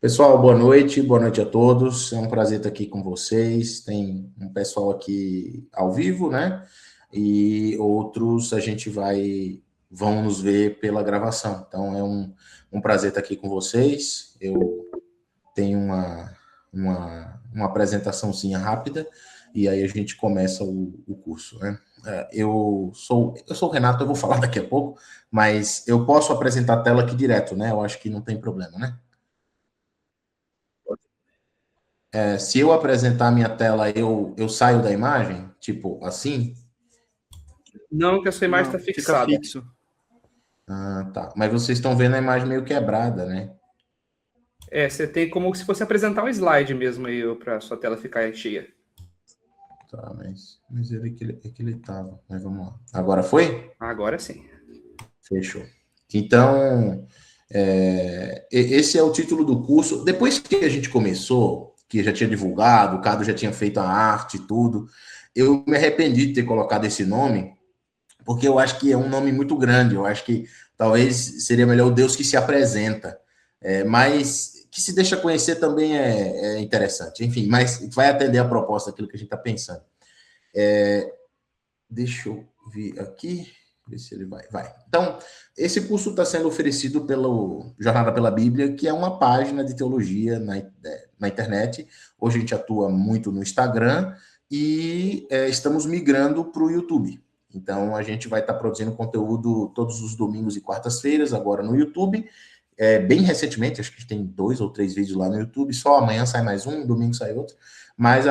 Pessoal, boa noite a todos. É um prazer estar aqui com vocês. Tem um pessoal aqui ao vivo, né? E outros a gente vão nos ver pela gravação. Então é um prazer estar aqui com vocês. Eu tenho uma apresentaçãozinha rápida e aí a gente começa o curso, né? Eu sou o Renato, eu vou falar daqui a pouco, mas eu posso apresentar a tela aqui direto, né? Eu acho que não tem problema, né? Se eu apresentar a minha tela, eu saio da imagem? Tipo, assim? Não, que a sua imagem está Não, fica fixada. fixo. Ah, tá. Mas vocês estão vendo a imagem meio quebrada, né? Você tem como se fosse apresentar um slide mesmo aí para sua tela ficar cheia. Tá, mas ele tava. Mas vamos lá. Agora foi? Agora sim. Fechou. Então, esse é o título do curso. Depois que a gente começou, que já tinha divulgado, o Cado já tinha feito a arte e tudo, eu me arrependi de ter colocado esse nome, porque eu acho que é um nome muito grande. Eu acho que talvez seria melhor o Deus que se apresenta, mas que se deixa conhecer também é interessante. Enfim, mas vai atender a proposta, aquilo que a gente está pensando. Deixa eu ver aqui, ver se ele vai. Vai. Então, esse curso está sendo oferecido pelo Jornada pela Bíblia, que é uma página de teologia na internet. Hoje a gente atua muito no Instagram e estamos migrando para o YouTube. Então, a gente vai estar produzindo conteúdo todos os domingos e quartas-feiras, agora no YouTube. Bem recentemente, acho que tem 2 ou 3 vídeos lá no YouTube, só amanhã sai mais um, domingo sai outro. Mas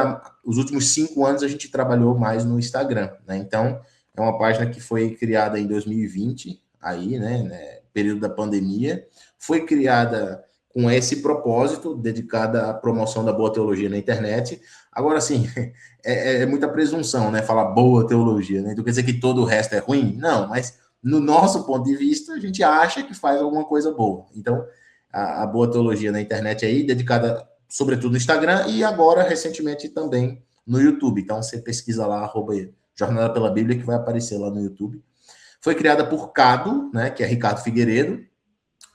os últimos 5 anos a gente trabalhou mais no Instagram, né? Então, é uma página que foi criada em 2020, aí, né, período da pandemia. Foi criada com esse propósito, dedicada à promoção da boa teologia na internet. Agora, assim, é muita presunção, né? Falar boa teologia, né? Então quer dizer que todo o resto é ruim? Não, mas no nosso ponto de vista, a gente acha que faz alguma coisa boa. Então, a boa teologia na internet aí, dedicada sobretudo no Instagram e agora, recentemente, também no YouTube. Então, você pesquisa lá, Jornada pela Bíblia, que vai aparecer lá no YouTube. Foi criada por Cado, né, que é Ricardo Figueiredo,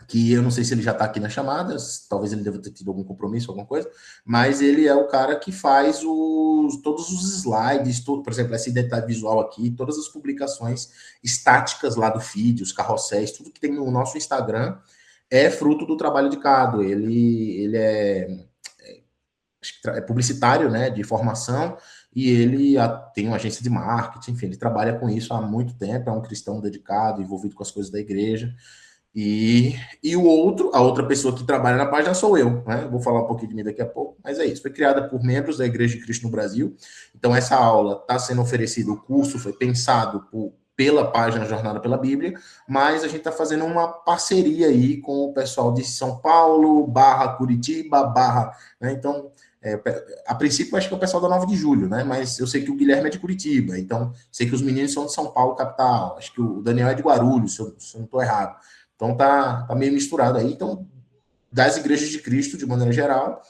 que eu não sei se ele já está aqui na chamada, talvez ele deva ter tido algum compromisso, alguma coisa, mas ele é o cara que faz todos os slides, por exemplo, essa identidade visual aqui, todas as publicações estáticas lá do feed, os carrosséis, tudo que tem no nosso Instagram é fruto do trabalho de Cado. Ele é publicitário, né, de formação, e ele tem uma agência de marketing, enfim, ele trabalha com isso há muito tempo, é um cristão dedicado, envolvido com as coisas da igreja. E a outra pessoa que trabalha na página sou eu, né? Vou falar um pouquinho de mim daqui a pouco, mas é isso. Foi criada por membros da Igreja de Cristo no Brasil. Então, essa aula está sendo oferecida, o curso foi pensado pela página Jornada pela Bíblia, mas a gente está fazendo uma parceria aí com o pessoal de São Paulo, Curitiba, né? Então, a princípio, acho que é o pessoal da 9 de julho, né? Mas eu sei que o Guilherme é de Curitiba, então sei que os meninos são de São Paulo, capital. Acho que o Daniel é de Guarulhos, se eu não estou errado. Então tá meio misturado aí. Então, das igrejas de Cristo, de maneira geral,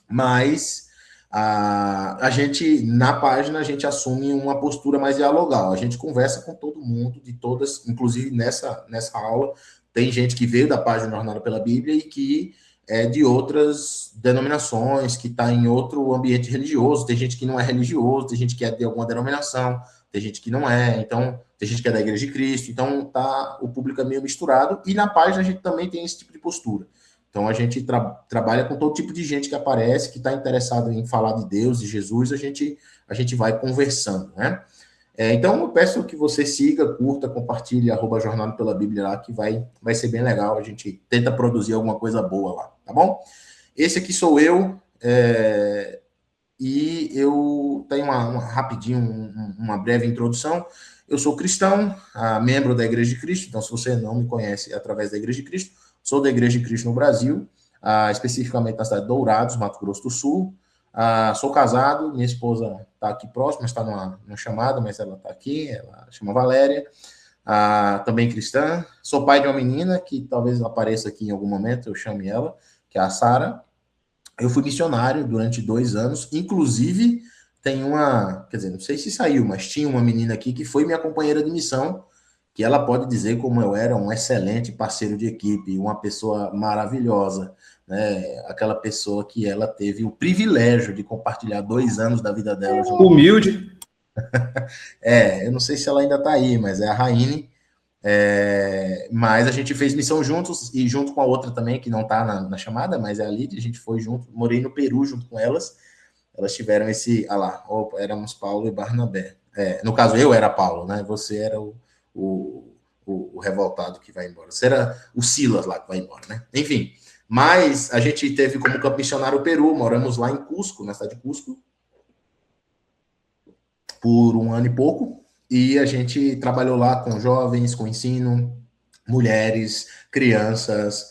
mas a gente, na página, a gente assume uma postura mais dialogal. A gente conversa com todo mundo, de todas, inclusive nessa aula, tem gente que veio da página Jornada pela Bíblia e que é de outras denominações, que está em outro ambiente religioso, tem gente que não é religioso, tem gente que é de alguma denominação, tem gente que não é, então tem gente que é da Igreja de Cristo, então o público é meio misturado, e na página a gente também tem esse tipo de postura. Então a gente trabalha com todo tipo de gente que aparece, que está interessado em falar de Deus, de Jesus, a gente vai conversando, né? Então eu peço que você siga, curta, compartilhe, @Jornada pela Bíblia lá, que vai ser bem legal, a gente tenta produzir alguma coisa boa lá, tá bom? Esse aqui sou eu, e eu tenho rapidinho, uma breve introdução. Eu sou cristão, membro da Igreja de Cristo, então se você não me conhece através da Igreja de Cristo, sou da Igreja de Cristo no Brasil, especificamente na cidade de Dourados, Mato Grosso do Sul. Sou casado, minha esposa está aqui próxima, está numa chamada, mas ela está aqui, ela chama Valéria. Também cristã. Sou pai de uma menina que talvez apareça aqui em algum momento, eu chame ela, que é a Sara. Eu fui missionário durante 2 anos, inclusive tem quer dizer, não sei se saiu, mas tinha uma menina aqui que foi minha companheira de missão, que ela pode dizer como eu era um excelente parceiro de equipe, uma pessoa maravilhosa, né? Aquela pessoa que ela teve o privilégio de compartilhar 2 anos da vida dela junto comigo. Humilde. Eu não sei se ela ainda está aí, mas é a Raine. Mas a gente fez missão juntos e junto com a outra também, que não está na chamada, mas é a Lídia, a gente foi junto, morei no Peru junto com elas. Elas tiveram esse, éramos Paulo e Barnabé. No caso, eu era Paulo, né? Você era o revoltado que vai embora. Você era o Silas lá que vai embora, né? Enfim, mas a gente teve como campo missionário o Peru, moramos lá em Cusco, na cidade de Cusco, por 1 ano e pouco, e a gente trabalhou lá com jovens, com ensino, mulheres, crianças,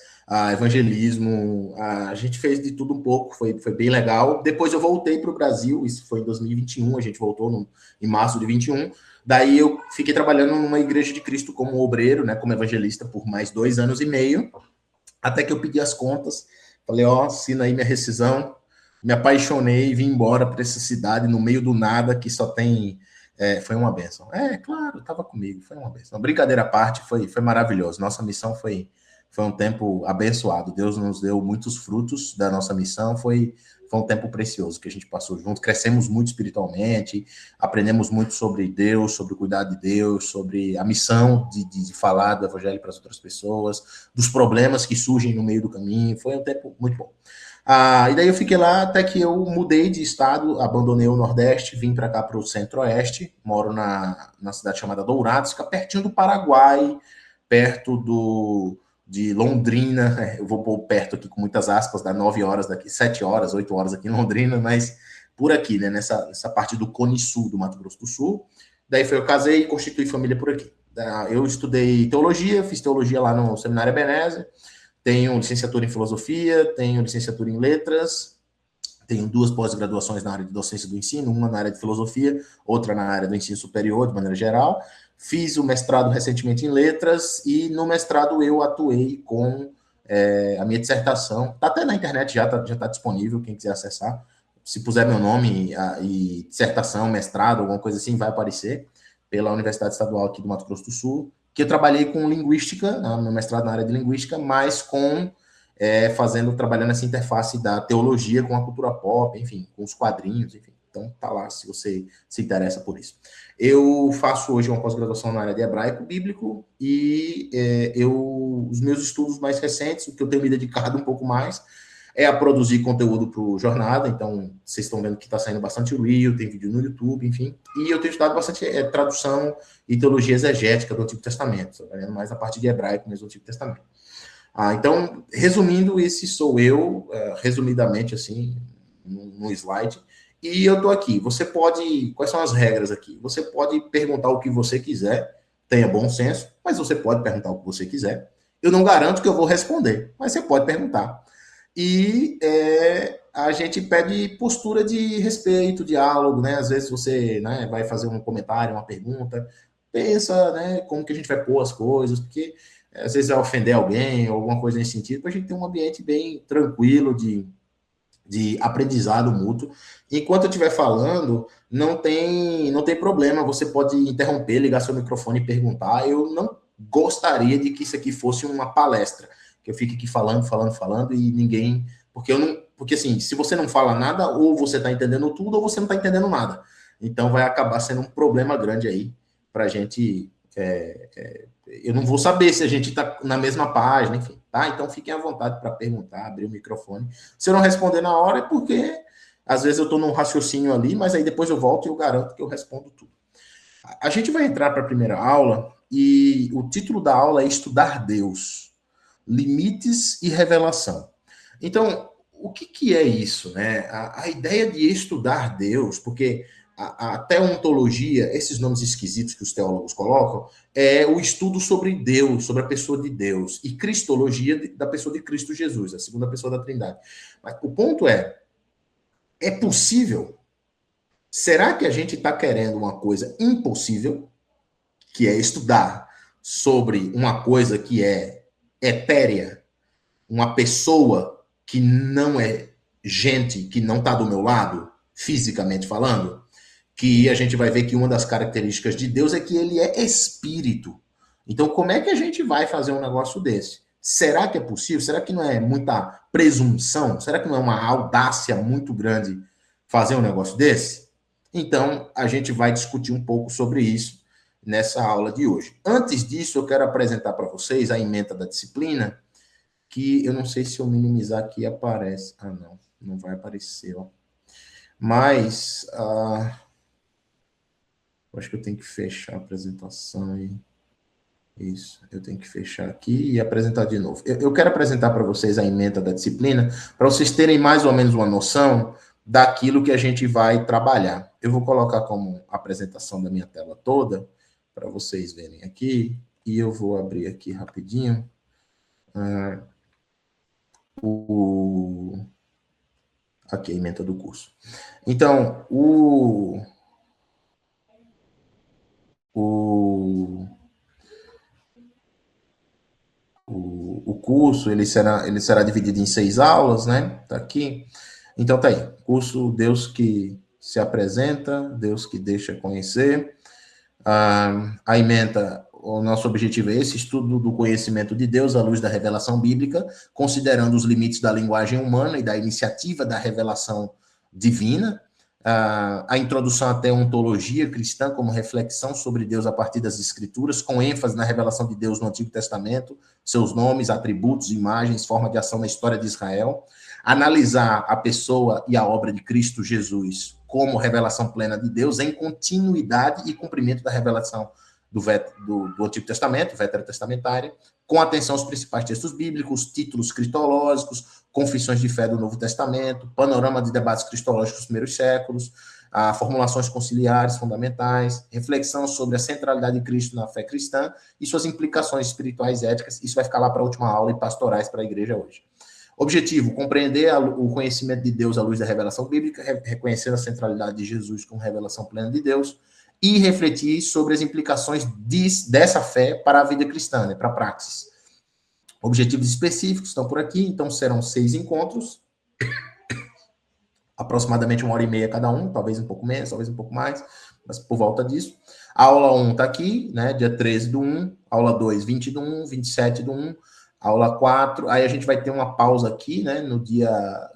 evangelismo, a gente fez de tudo um pouco, foi bem legal. Depois eu voltei para o Brasil, isso foi em 2021, a gente voltou em março de 21. Daí eu fiquei trabalhando numa igreja de Cristo como obreiro, né, como evangelista, por mais 2 anos e meio, até que eu pedi as contas, falei, assina aí minha rescisão, me apaixonei, vim embora para essa cidade no meio do nada, que só tem... foi uma bênção. Claro, estava comigo, foi uma bênção. Brincadeira à parte, foi maravilhoso. Nossa missão foi um tempo abençoado. Deus nos deu muitos frutos da nossa missão, foi um tempo precioso que a gente passou junto. Crescemos muito espiritualmente, aprendemos muito sobre Deus, sobre o cuidado de Deus, sobre a missão de falar do evangelho para as outras pessoas, dos problemas que surgem no meio do caminho. Foi um tempo muito bom. E daí eu fiquei lá até que eu mudei de estado, abandonei o Nordeste, vim para cá para o Centro-Oeste, moro na cidade chamada Dourados, fica pertinho do Paraguai, perto de Londrina, eu vou pôr perto aqui com muitas aspas, dá 9 horas daqui, 7 horas, 8 horas aqui em Londrina, mas por aqui, né, nessa parte do Cone Sul, do Mato Grosso do Sul. Daí eu casei e constituí família por aqui. Eu estudei teologia, fiz teologia lá no Seminário Ebenezer, tenho licenciatura em filosofia, tenho licenciatura em letras, tenho 2 pós-graduações na área de docência do ensino, uma na área de filosofia, outra na área do ensino superior, de maneira geral. Fiz o mestrado recentemente em letras e no mestrado eu atuei com a minha dissertação. Está até na internet, já tá disponível, quem quiser acessar. Se puser meu nome e dissertação, mestrado, alguma coisa assim, vai aparecer pela Universidade Estadual aqui do Mato Grosso do Sul, que eu trabalhei com linguística, meu mestrado na área de linguística, mas trabalhando essa interface da teologia com a cultura pop, enfim, com os quadrinhos, enfim. Então, tá lá, se você se interessa por isso. Eu faço hoje uma pós-graduação na área de hebraico bíblico e os meus estudos mais recentes, o que eu tenho me dedicado um pouco mais, é a produzir conteúdo para o Jornada. Então, vocês estão vendo que está saindo bastante Reel, tem vídeo no YouTube, enfim. E eu tenho estudado bastante tradução e teologia exegética do Antigo Testamento, trabalhando mais na parte de hebraico mesmo do Antigo Testamento. Então, resumindo, esse sou eu, resumidamente, assim, no slide. E eu estou aqui. Você pode... Quais são as regras aqui? Você pode perguntar o que você quiser, tenha bom senso, mas você pode perguntar o que você quiser. Eu não garanto que eu vou responder, mas você pode perguntar. E a gente pede postura de respeito, diálogo, né? Às vezes você, né, vai fazer um comentário, uma pergunta, pensa, né, como que a gente vai pôr as coisas, porque às vezes vai ofender alguém, ou alguma coisa nesse sentido, para a gente ter um ambiente bem tranquilo de aprendizado mútuo. Enquanto eu estiver falando, não tem problema, você pode interromper, ligar seu microfone e perguntar. Eu não gostaria de que isso aqui fosse uma palestra, que eu fique aqui falando e ninguém... Porque assim, se você não fala nada, ou você está entendendo tudo, ou você não está entendendo nada. Então vai acabar sendo um problema grande aí para a gente... eu não vou saber se a gente está na mesma página, enfim, tá? Então fiquem à vontade para perguntar, abrir o microfone. Se eu não responder na hora é porque às vezes eu estou num raciocínio ali, mas aí depois eu volto e eu garanto que eu respondo tudo. A gente vai entrar para a primeira aula e o título da aula é Estudar Deus, Limites e Revelação. Então, o que é isso, né? A ideia de estudar Deus, porque a teontologia, esses nomes esquisitos que os teólogos colocam, é o estudo sobre Deus, sobre a pessoa de Deus, e cristologia da pessoa de Cristo Jesus, a segunda pessoa da Trindade. Mas o ponto é possível? Será que a gente está querendo uma coisa impossível, que é estudar sobre uma coisa que é etérea, uma pessoa que não é gente, que não está do meu lado, fisicamente falando? Que a gente vai ver que uma das características de Deus é que ele é espírito. Então, como é que a gente vai fazer um negócio desse? Será que é possível? Será que não é muita presunção? Será que não é uma audácia muito grande fazer um negócio desse? Então, a gente vai discutir um pouco sobre isso nessa aula de hoje. Antes disso, eu quero apresentar para vocês a ementa da disciplina, que eu não sei se eu minimizar aqui aparece. Ah, não, não vai aparecer, ó. Mas, acho que eu tenho que fechar a apresentação aí. Isso, eu tenho que fechar aqui e apresentar de novo. Eu quero apresentar para vocês a ementa da disciplina, para vocês terem mais ou menos uma noção daquilo que a gente vai trabalhar. Eu vou colocar como apresentação da minha tela toda, para vocês verem aqui, e eu vou abrir aqui rapidinho aqui a ementa do curso. Então, o curso ele será dividido em 6 aulas, né? Tá aqui. Então tá aí. Curso Deus que se apresenta, Deus que deixa conhecer. A ementa, o nosso objetivo é esse, estudo do conhecimento de Deus à luz da revelação bíblica, considerando os limites da linguagem humana e da iniciativa da revelação divina. A introdução à ontologia cristã como reflexão sobre Deus a partir das Escrituras, com ênfase na revelação de Deus no Antigo Testamento, seus nomes, atributos, imagens, forma de ação na história de Israel. Analisar a pessoa e a obra de Cristo Jesus como revelação plena de Deus em continuidade e cumprimento da revelação do Antigo Testamento, veterotestamentária, com atenção aos principais textos bíblicos, títulos cristológicos, confissões de fé do Novo Testamento, panorama de debates cristológicos dos primeiros séculos, formulações conciliares fundamentais, reflexão sobre a centralidade de Cristo na fé cristã e suas implicações espirituais e éticas. Isso vai ficar lá para a última aula e pastorais para a igreja hoje. Objetivo, compreender o conhecimento de Deus à luz da revelação bíblica, reconhecer a centralidade de Jesus como revelação plena de Deus e refletir sobre as implicações dessa fé para a vida cristã, né, para a praxis. Objetivos específicos estão por aqui, então serão 6 encontros, aproximadamente 1h30 cada um, talvez um pouco menos, talvez um pouco mais, mas por volta disso. A aula 1 está aqui, né, dia 13/1, aula 2, 20/1, 27/1, aula 4, aí a gente vai ter uma pausa aqui, né, no dia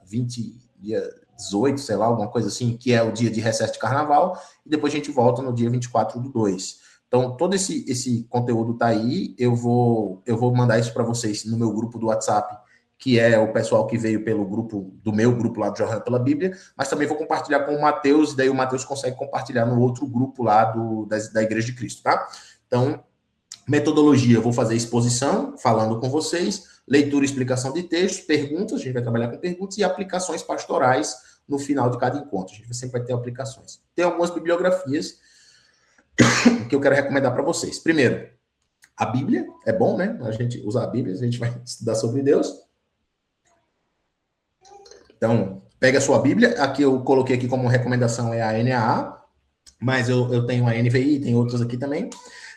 20, dia 18, sei lá, alguma coisa assim, que é o dia de recesso de carnaval, e depois a gente volta no dia 24/2. Então, todo esse conteúdo tá aí, eu vou mandar isso para vocês no meu grupo do WhatsApp, que é o pessoal que veio pelo grupo, do meu grupo lá do Jornal pela Bíblia, mas também vou compartilhar com o Matheus, e daí o Matheus consegue compartilhar no outro grupo lá da Igreja de Cristo, tá? Então, metodologia, eu vou fazer exposição, falando com vocês, leitura e explicação de textos, perguntas, a gente vai trabalhar com perguntas, e aplicações pastorais no final de cada encontro. A gente sempre vai ter aplicações. Tem algumas bibliografias que eu quero recomendar para vocês. Primeiro, a Bíblia, é bom, né? A gente usar a Bíblia, a gente vai estudar sobre Deus. Então, pega a sua Bíblia, aqui eu coloquei aqui como recomendação é a NAA, mas eu tenho a NVI, tem outras aqui também.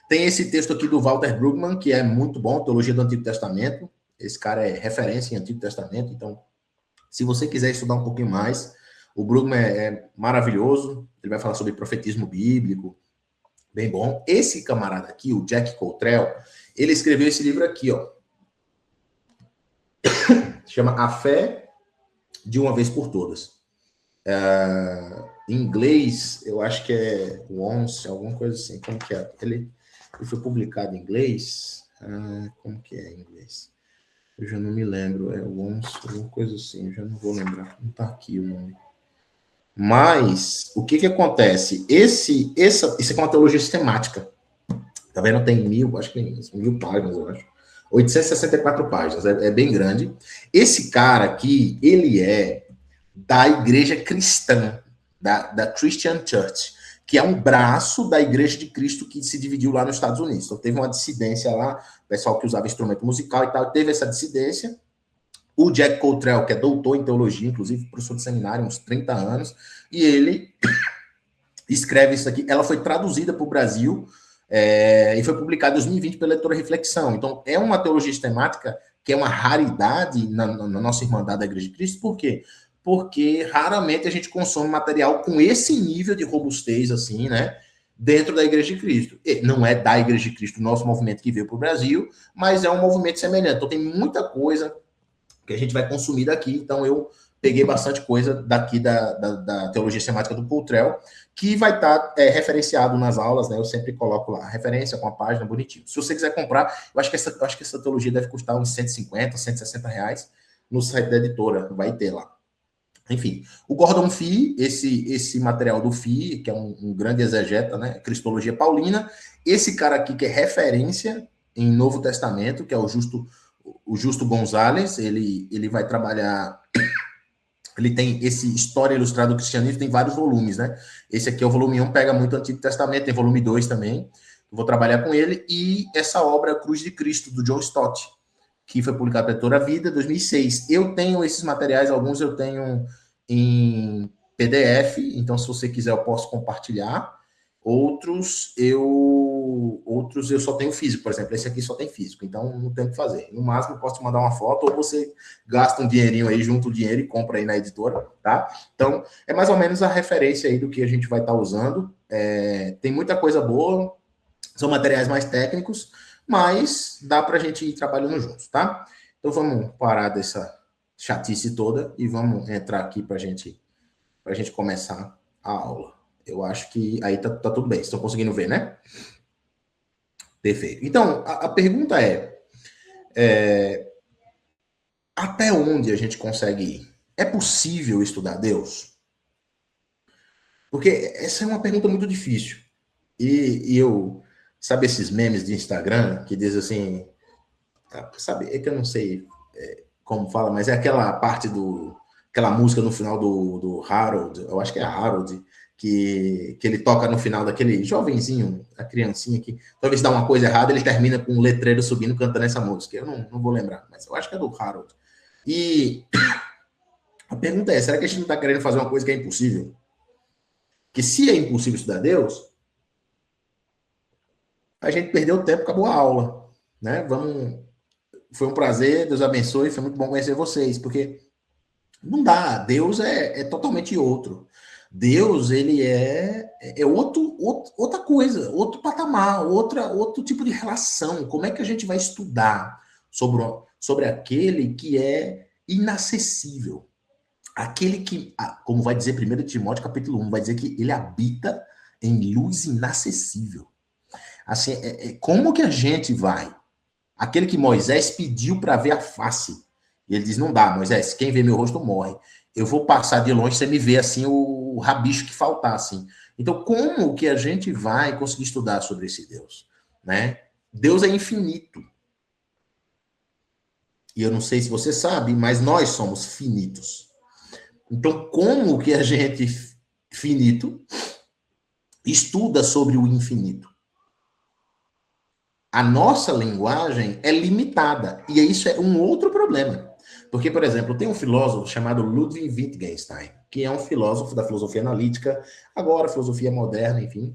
Tem esse texto aqui do Walter Brueggemann, que é muito bom, Teologia do Antigo Testamento. Esse cara é referência em Antigo Testamento, então, se você quiser estudar um pouquinho mais, o Brueggemann é maravilhoso, ele vai falar sobre profetismo bíblico, bem bom. Esse camarada aqui, o Jack Cottrell, ele escreveu esse livro aqui, ó. Chama A Fé de Uma Vez por Todas. Em inglês, eu acho que é Once, alguma coisa assim. Como que é? Ele foi publicado em inglês. Como que é em inglês? Eu já não me lembro. É Once, alguma coisa assim. Eu já não vou lembrar. Não tá aqui o nome. Mas, o que acontece? Isso é uma teologia sistemática. Tá vendo? Tem 1.000 páginas, eu acho. 864 páginas, é bem grande. Esse cara aqui, ele é da Igreja Cristã, da Christian Church, que é um braço da Igreja de Cristo que se dividiu lá nos Estados Unidos. Então, teve uma dissidência lá, pessoal que usava instrumento musical e tal, teve essa dissidência. O Jack Cottrell, que é doutor em teologia, inclusive professor de seminário, uns 30 anos, e ele escreve isso aqui. Ela foi traduzida para o Brasil e foi publicada em 2020 pela editora Reflexão. Então, é uma teologia sistemática que é uma raridade na nossa Irmandade da Igreja de Cristo. Por quê? Porque raramente a gente consome material com esse nível de robustez, assim, né? dentro da Igreja de Cristo. E não é da Igreja de Cristo, o nosso movimento que veio para o Brasil, mas é um movimento semelhante. Então tem muita coisa que a gente vai consumir daqui. Então eu peguei bastante coisa daqui da teologia sistemática do Poultrel, que vai estar referenciado nas aulas, né? Eu sempre coloco lá a referência com a página bonitinho. Se você quiser comprar, eu acho que essa teologia deve custar uns 150, 160 reais no site da editora, vai ter lá. Enfim, o Gordon Fee, esse material do Fee, que é um grande exegeta, né? Cristologia Paulina, esse cara aqui que é referência em Novo Testamento, que é o Justo Gonzalez, ele vai trabalhar. Ele tem esse História Ilustrada do Cristianismo, tem vários volumes, né? Esse aqui é o volume 1, pega muito o Antigo Testamento, tem volume 2 também. Eu vou trabalhar com ele. E essa obra, Cruz de Cristo, do John Stott, que foi publicada pela Editora Vida, 2006. Eu tenho esses materiais, alguns eu tenho em PDF, então se você quiser eu posso compartilhar. Outros eu só tenho físico, por exemplo, esse aqui só tem físico, então não tem o que fazer. No máximo eu posso te mandar uma foto, ou você gasta um dinheirinho aí, junta o dinheiro e compra aí na editora, tá? Então, é mais ou menos a referência aí do que a gente vai estar usando. Tem muita coisa boa, são materiais mais técnicos, mas dá pra gente ir trabalhando juntos, tá? Então vamos parar dessa chatice toda e vamos entrar aqui pra gente começar a aula. Eu acho que aí tá tudo bem. Vocês estão conseguindo ver, né? Perfeito. Então, a pergunta até onde a gente consegue ir? É possível estudar Deus? Porque essa é uma pergunta muito difícil. E eu, sabe esses memes de Instagram que diz assim, sabe, é que eu não sei como fala, mas é aquela parte aquela música no final do Harold, eu acho que é Harold, que ele toca no final daquele jovenzinho, a criancinha que talvez dá uma coisa errada, ele termina com um letreiro subindo cantando essa música. Eu não vou lembrar, mas eu acho que é do Harold. E a pergunta é, será que a gente não está querendo fazer uma coisa que é impossível? Que se é impossível estudar Deus, a gente perdeu o tempo, acabou a aula, né? Foi um prazer, Deus abençoe, foi muito bom conhecer vocês, porque não dá, Deus é totalmente outro. Deus, ele é outra coisa, outro patamar, outro tipo de relação. Como é que a gente vai estudar sobre aquele que é inacessível? Aquele que, como vai dizer 1 Timóteo capítulo 1, vai dizer que ele habita em luz inacessível. Assim, como que a gente vai? Aquele que Moisés pediu para ver a face. E ele diz, não dá, Moisés, quem vê meu rosto morre. Eu vou passar de longe, você me vê assim, o rabicho que faltar, assim. Então, como que a gente vai conseguir estudar sobre esse Deus? Né? Deus é infinito. E eu não sei se você sabe, mas nós somos finitos. Então, como que a gente, finito, estuda sobre o infinito? A nossa linguagem é limitada. E isso é um outro problema. Porque, por exemplo, tem um filósofo chamado Ludwig Wittgenstein, que é um filósofo da filosofia analítica, agora filosofia moderna, enfim,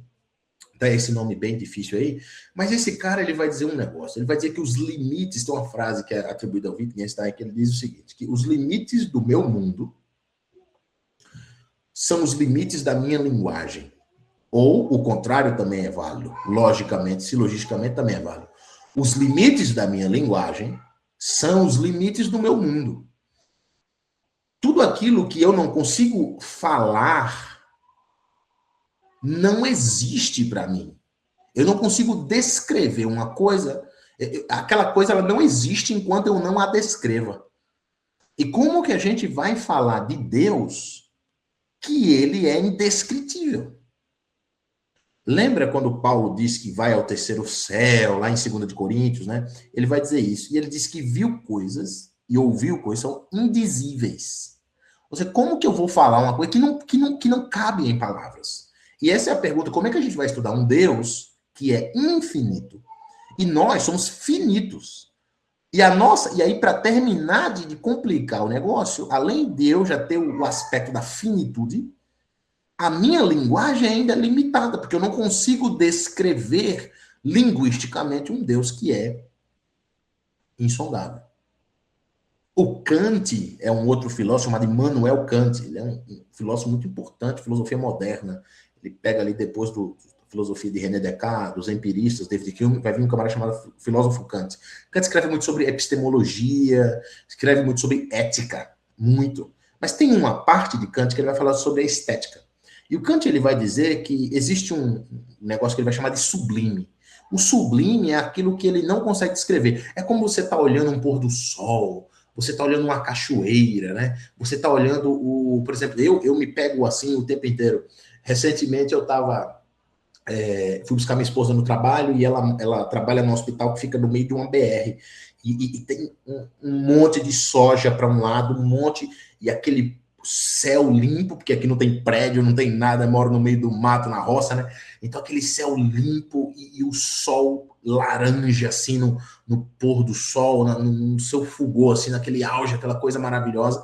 dá esse nome bem difícil aí, mas esse cara, ele vai dizer um negócio, ele vai dizer que os limites, tem uma frase que é atribuída ao Wittgenstein, que ele diz o seguinte, que os limites do meu mundo são os limites da minha linguagem. Ou o contrário também é válido, logicamente, silogisticamente também é válido. Os limites da minha linguagem são os limites do meu mundo. Tudo aquilo que eu não consigo falar não existe para mim. Eu não consigo descrever uma coisa, aquela coisa ela não existe enquanto eu não a descreva. E como que a gente vai falar de Deus que ele é indescritível? Lembra quando Paulo diz que vai ao terceiro céu, lá em 2 de Coríntios, né? Ele vai dizer isso. E ele diz que viu coisas e ouviu coisas são indizíveis. Ou seja, como que eu vou falar uma coisa que não cabe em palavras? E essa é a pergunta, como é que a gente vai estudar um Deus que é infinito? E nós somos finitos. E aí, para terminar de complicar o negócio, além de eu já ter o aspecto da finitude, a minha linguagem ainda é limitada, porque eu não consigo descrever linguisticamente um Deus que é insondável. O Kant é um outro filósofo chamado Immanuel Kant. Ele é um filósofo muito importante, filosofia moderna. Ele pega ali depois filosofia de René Descartes, dos empiristas, David Hume, vai vir um camarada chamado filósofo Kant. Kant escreve muito sobre epistemologia, escreve muito sobre ética, muito. Mas tem uma parte de Kant que ele vai falar sobre a estética. E o Kant ele vai dizer que existe um negócio que ele vai chamar de sublime. O sublime é aquilo que ele não consegue descrever. É como você está olhando um pôr do sol, você está olhando uma cachoeira, né? Você está olhando por exemplo, eu me pego assim o tempo inteiro. Recentemente eu estava fui buscar minha esposa no trabalho e ela trabalha no hospital que fica no meio de uma BR e tem um monte de soja para um lado, um monte, e aquele céu limpo, porque aqui não tem prédio, não tem nada, moro no meio do mato, na roça, né? Então aquele céu limpo e o sol laranja, assim, no pôr do sol, no seu fulgor, assim, naquele auge, aquela coisa maravilhosa.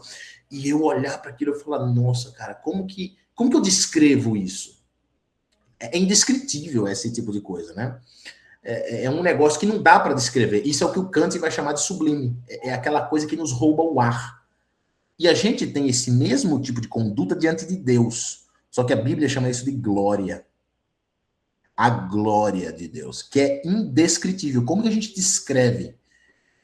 E eu olhar para aquilo e falar, nossa, cara, como que eu descrevo isso? É indescritível esse tipo de coisa, né? É um negócio que não dá para descrever. Isso é o que o Kant vai chamar de sublime. É aquela coisa que nos rouba o ar. E a gente tem esse mesmo tipo de conduta diante de Deus. Só que a Bíblia chama isso de glória. A glória de Deus, que é indescritível. Como que a gente descreve,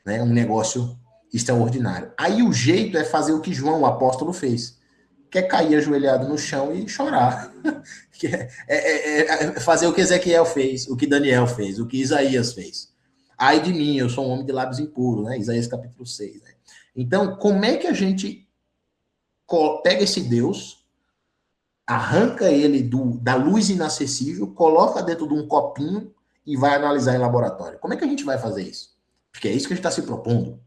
né, um negócio extraordinário? Aí o jeito é fazer o que João, o apóstolo, fez. Quer cair ajoelhado no chão e chorar. Fazer o que Ezequiel fez, o que Daniel fez, o que Isaías fez. Ai de mim, eu sou um homem de lábios impuros, né? Isaías capítulo 6. Né? Então, como é que a gente pega esse Deus, arranca ele da luz inacessível, coloca dentro de um copinho e vai analisar em laboratório? Como é que a gente vai fazer isso? Porque é isso que a gente está se propondo.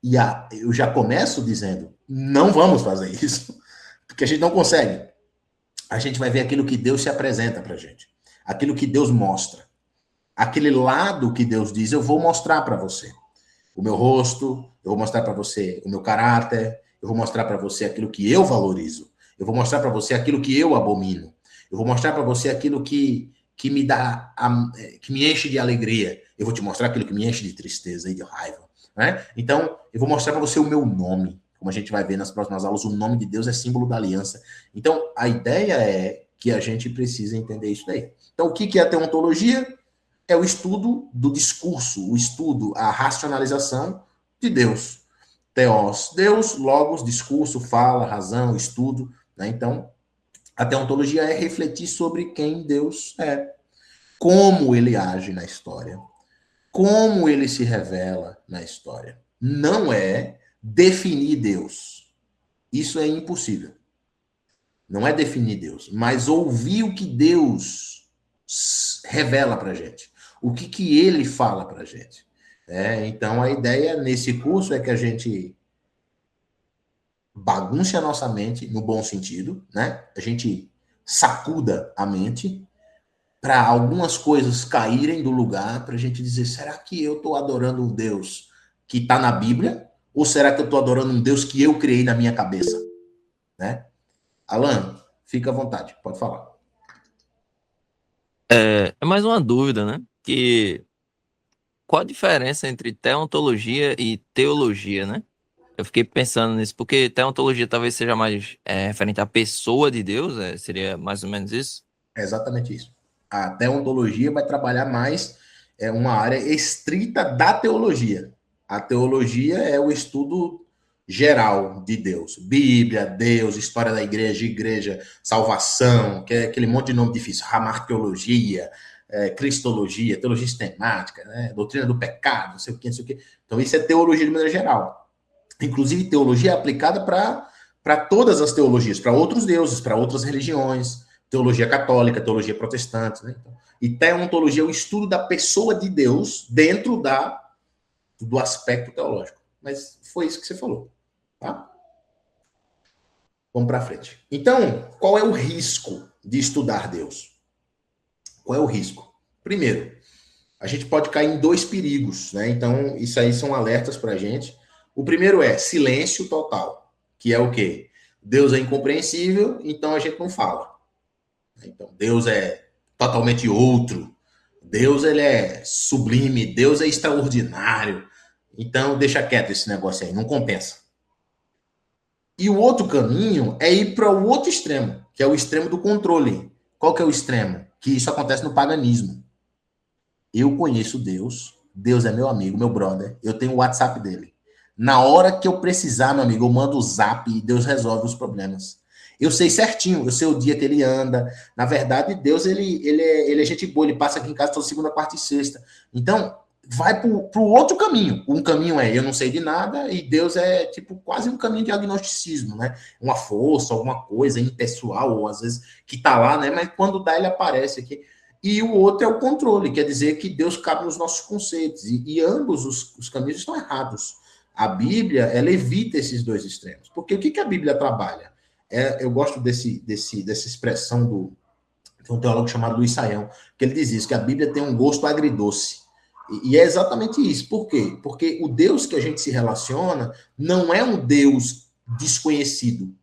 E eu já começo dizendo, não vamos fazer isso, porque a gente não consegue. A gente vai ver aquilo que Deus se apresenta para a gente, aquilo que Deus mostra, aquele lado que Deus diz, eu vou mostrar para você. O meu rosto, eu vou mostrar para você o meu caráter, eu vou mostrar para você aquilo que eu valorizo, eu vou mostrar para você aquilo que eu abomino, eu vou mostrar para você aquilo que me dá, que me enche de alegria, eu vou te mostrar aquilo que me enche de tristeza e de raiva. Né? Então, eu vou mostrar para você o meu nome. Como a gente vai ver nas próximas aulas, o nome de Deus é símbolo da aliança. Então, a ideia é que a gente precisa entender isso daí. Então, o que é a teontologia? É o estudo do discurso, o estudo, a racionalização de Deus. Teos, Deus, logos, discurso, fala, razão, estudo. Né? Então, a teontologia é refletir sobre quem Deus é, como ele age na história, como ele se revela na história. Não é definir Deus. Isso é impossível. Não é definir Deus, mas ouvir o que Deus revela para a gente. O que ele fala para a gente. Então, a ideia nesse curso é que a gente bagunce a nossa mente, no bom sentido, né? A gente sacuda a mente para algumas coisas caírem do lugar, para a gente dizer, será que eu estou adorando um Deus que está na Bíblia? Ou será que eu estou adorando um Deus que eu criei na minha cabeça? Né? Alan, fica à vontade, pode falar. É mais uma dúvida, né? Qual a diferença entre teontologia e teologia, né? Eu fiquei pensando nisso, porque teontologia talvez seja mais referente à pessoa de Deus, seria mais ou menos isso? É exatamente isso. A teontologia vai trabalhar mais uma área estrita da teologia. A teologia é o estudo geral de Deus. Bíblia, Deus, história da igreja, salvação, que é aquele monte de nome difícil. Ramarteologia, cristologia, teologia sistemática, né? Doutrina do pecado, não sei o quê. Então, isso é teologia de maneira geral. Inclusive, teologia é aplicada para todas as teologias, para outros deuses, para outras religiões. Teologia católica, teologia protestante. Né? E teontologia é o estudo da pessoa de Deus dentro do aspecto teológico. Mas foi isso que você falou. Tá? Vamos para frente. Então, qual é o risco de estudar Deus? Qual é o risco? Primeiro, a gente pode cair em dois perigos. Né? Então, isso aí são alertas para a gente. O primeiro é silêncio total, que é o quê? Deus é incompreensível, então a gente não fala. Então, Deus é totalmente outro. Deus, ele é sublime. Deus é extraordinário. Então, deixa quieto esse negócio aí. Não compensa. E o outro caminho é ir para o outro extremo, que é o extremo do controle. Qual que é o extremo? que isso acontece no paganismo. Eu conheço Deus, Deus é meu amigo, meu brother, eu tenho o WhatsApp dele. Na hora que eu precisar, meu amigo, eu mando o zap e Deus resolve os problemas. Eu sei certinho, eu sei o dia que ele anda. Na verdade, Deus, ele é gente boa, ele passa aqui em casa toda segunda, quarta e sexta. Então, vai para o outro caminho. Um caminho é eu não sei de nada, e Deus é tipo quase um caminho de agnosticismo, né? Uma força, alguma coisa impessoal, ou às vezes que está lá, né? Mas quando dá, ele aparece aqui. E o outro é o controle, quer dizer que Deus cabe nos nossos conceitos, e ambos os caminhos estão errados. A Bíblia, ela evita esses dois extremos. Porque o que a Bíblia trabalha? Eu gosto dessa expressão de um teólogo chamado Luiz Saião, que ele diz isso, que a Bíblia tem um gosto agridoce. E é exatamente isso. Por quê? Porque o Deus que a gente se relaciona não é um Deus desconhecido,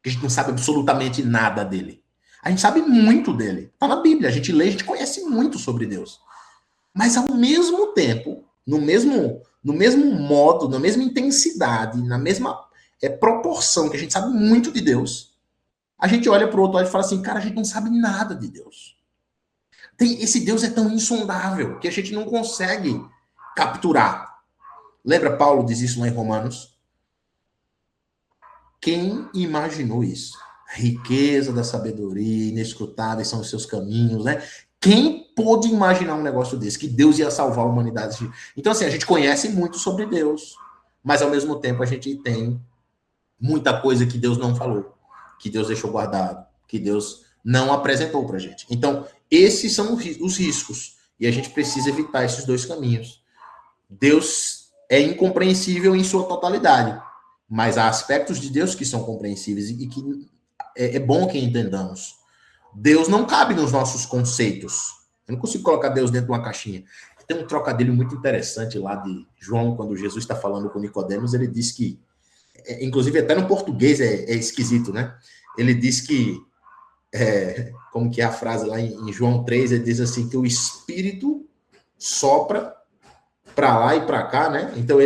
que a gente não sabe absolutamente nada dele. A gente sabe muito dele. Está na Bíblia, a gente lê, a gente conhece muito sobre Deus. Mas ao mesmo tempo, no mesmo modo, na mesma intensidade, na mesma proporção que a gente sabe muito de Deus, a gente olha para o outro lado e fala assim, cara, a gente não sabe nada de Deus. Esse Deus é tão insondável que a gente não consegue capturar. Lembra, Paulo diz isso lá em Romanos? Quem imaginou isso? A riqueza da sabedoria, inescrutáveis são os seus caminhos, né? Quem pôde imaginar um negócio desse? Que Deus ia salvar a humanidade? Então, assim, a gente conhece muito sobre Deus, mas ao mesmo tempo a gente tem muita coisa que Deus não falou, que Deus deixou guardado, que Deus não apresentou pra gente. Então, esses são os riscos, e a gente precisa evitar esses dois caminhos. Deus é incompreensível em sua totalidade, mas há aspectos de Deus que são compreensíveis e que é bom que entendamos. Deus não cabe nos nossos conceitos. Eu não consigo colocar Deus dentro de uma caixinha. Tem um trocadilho muito interessante lá de João, quando Jesus está falando com Nicodemos, ele diz que, inclusive até no português é esquisito, né? Ele diz que, como que é a frase lá em João 3, ele diz assim, que o Espírito sopra para lá e para cá, né? Então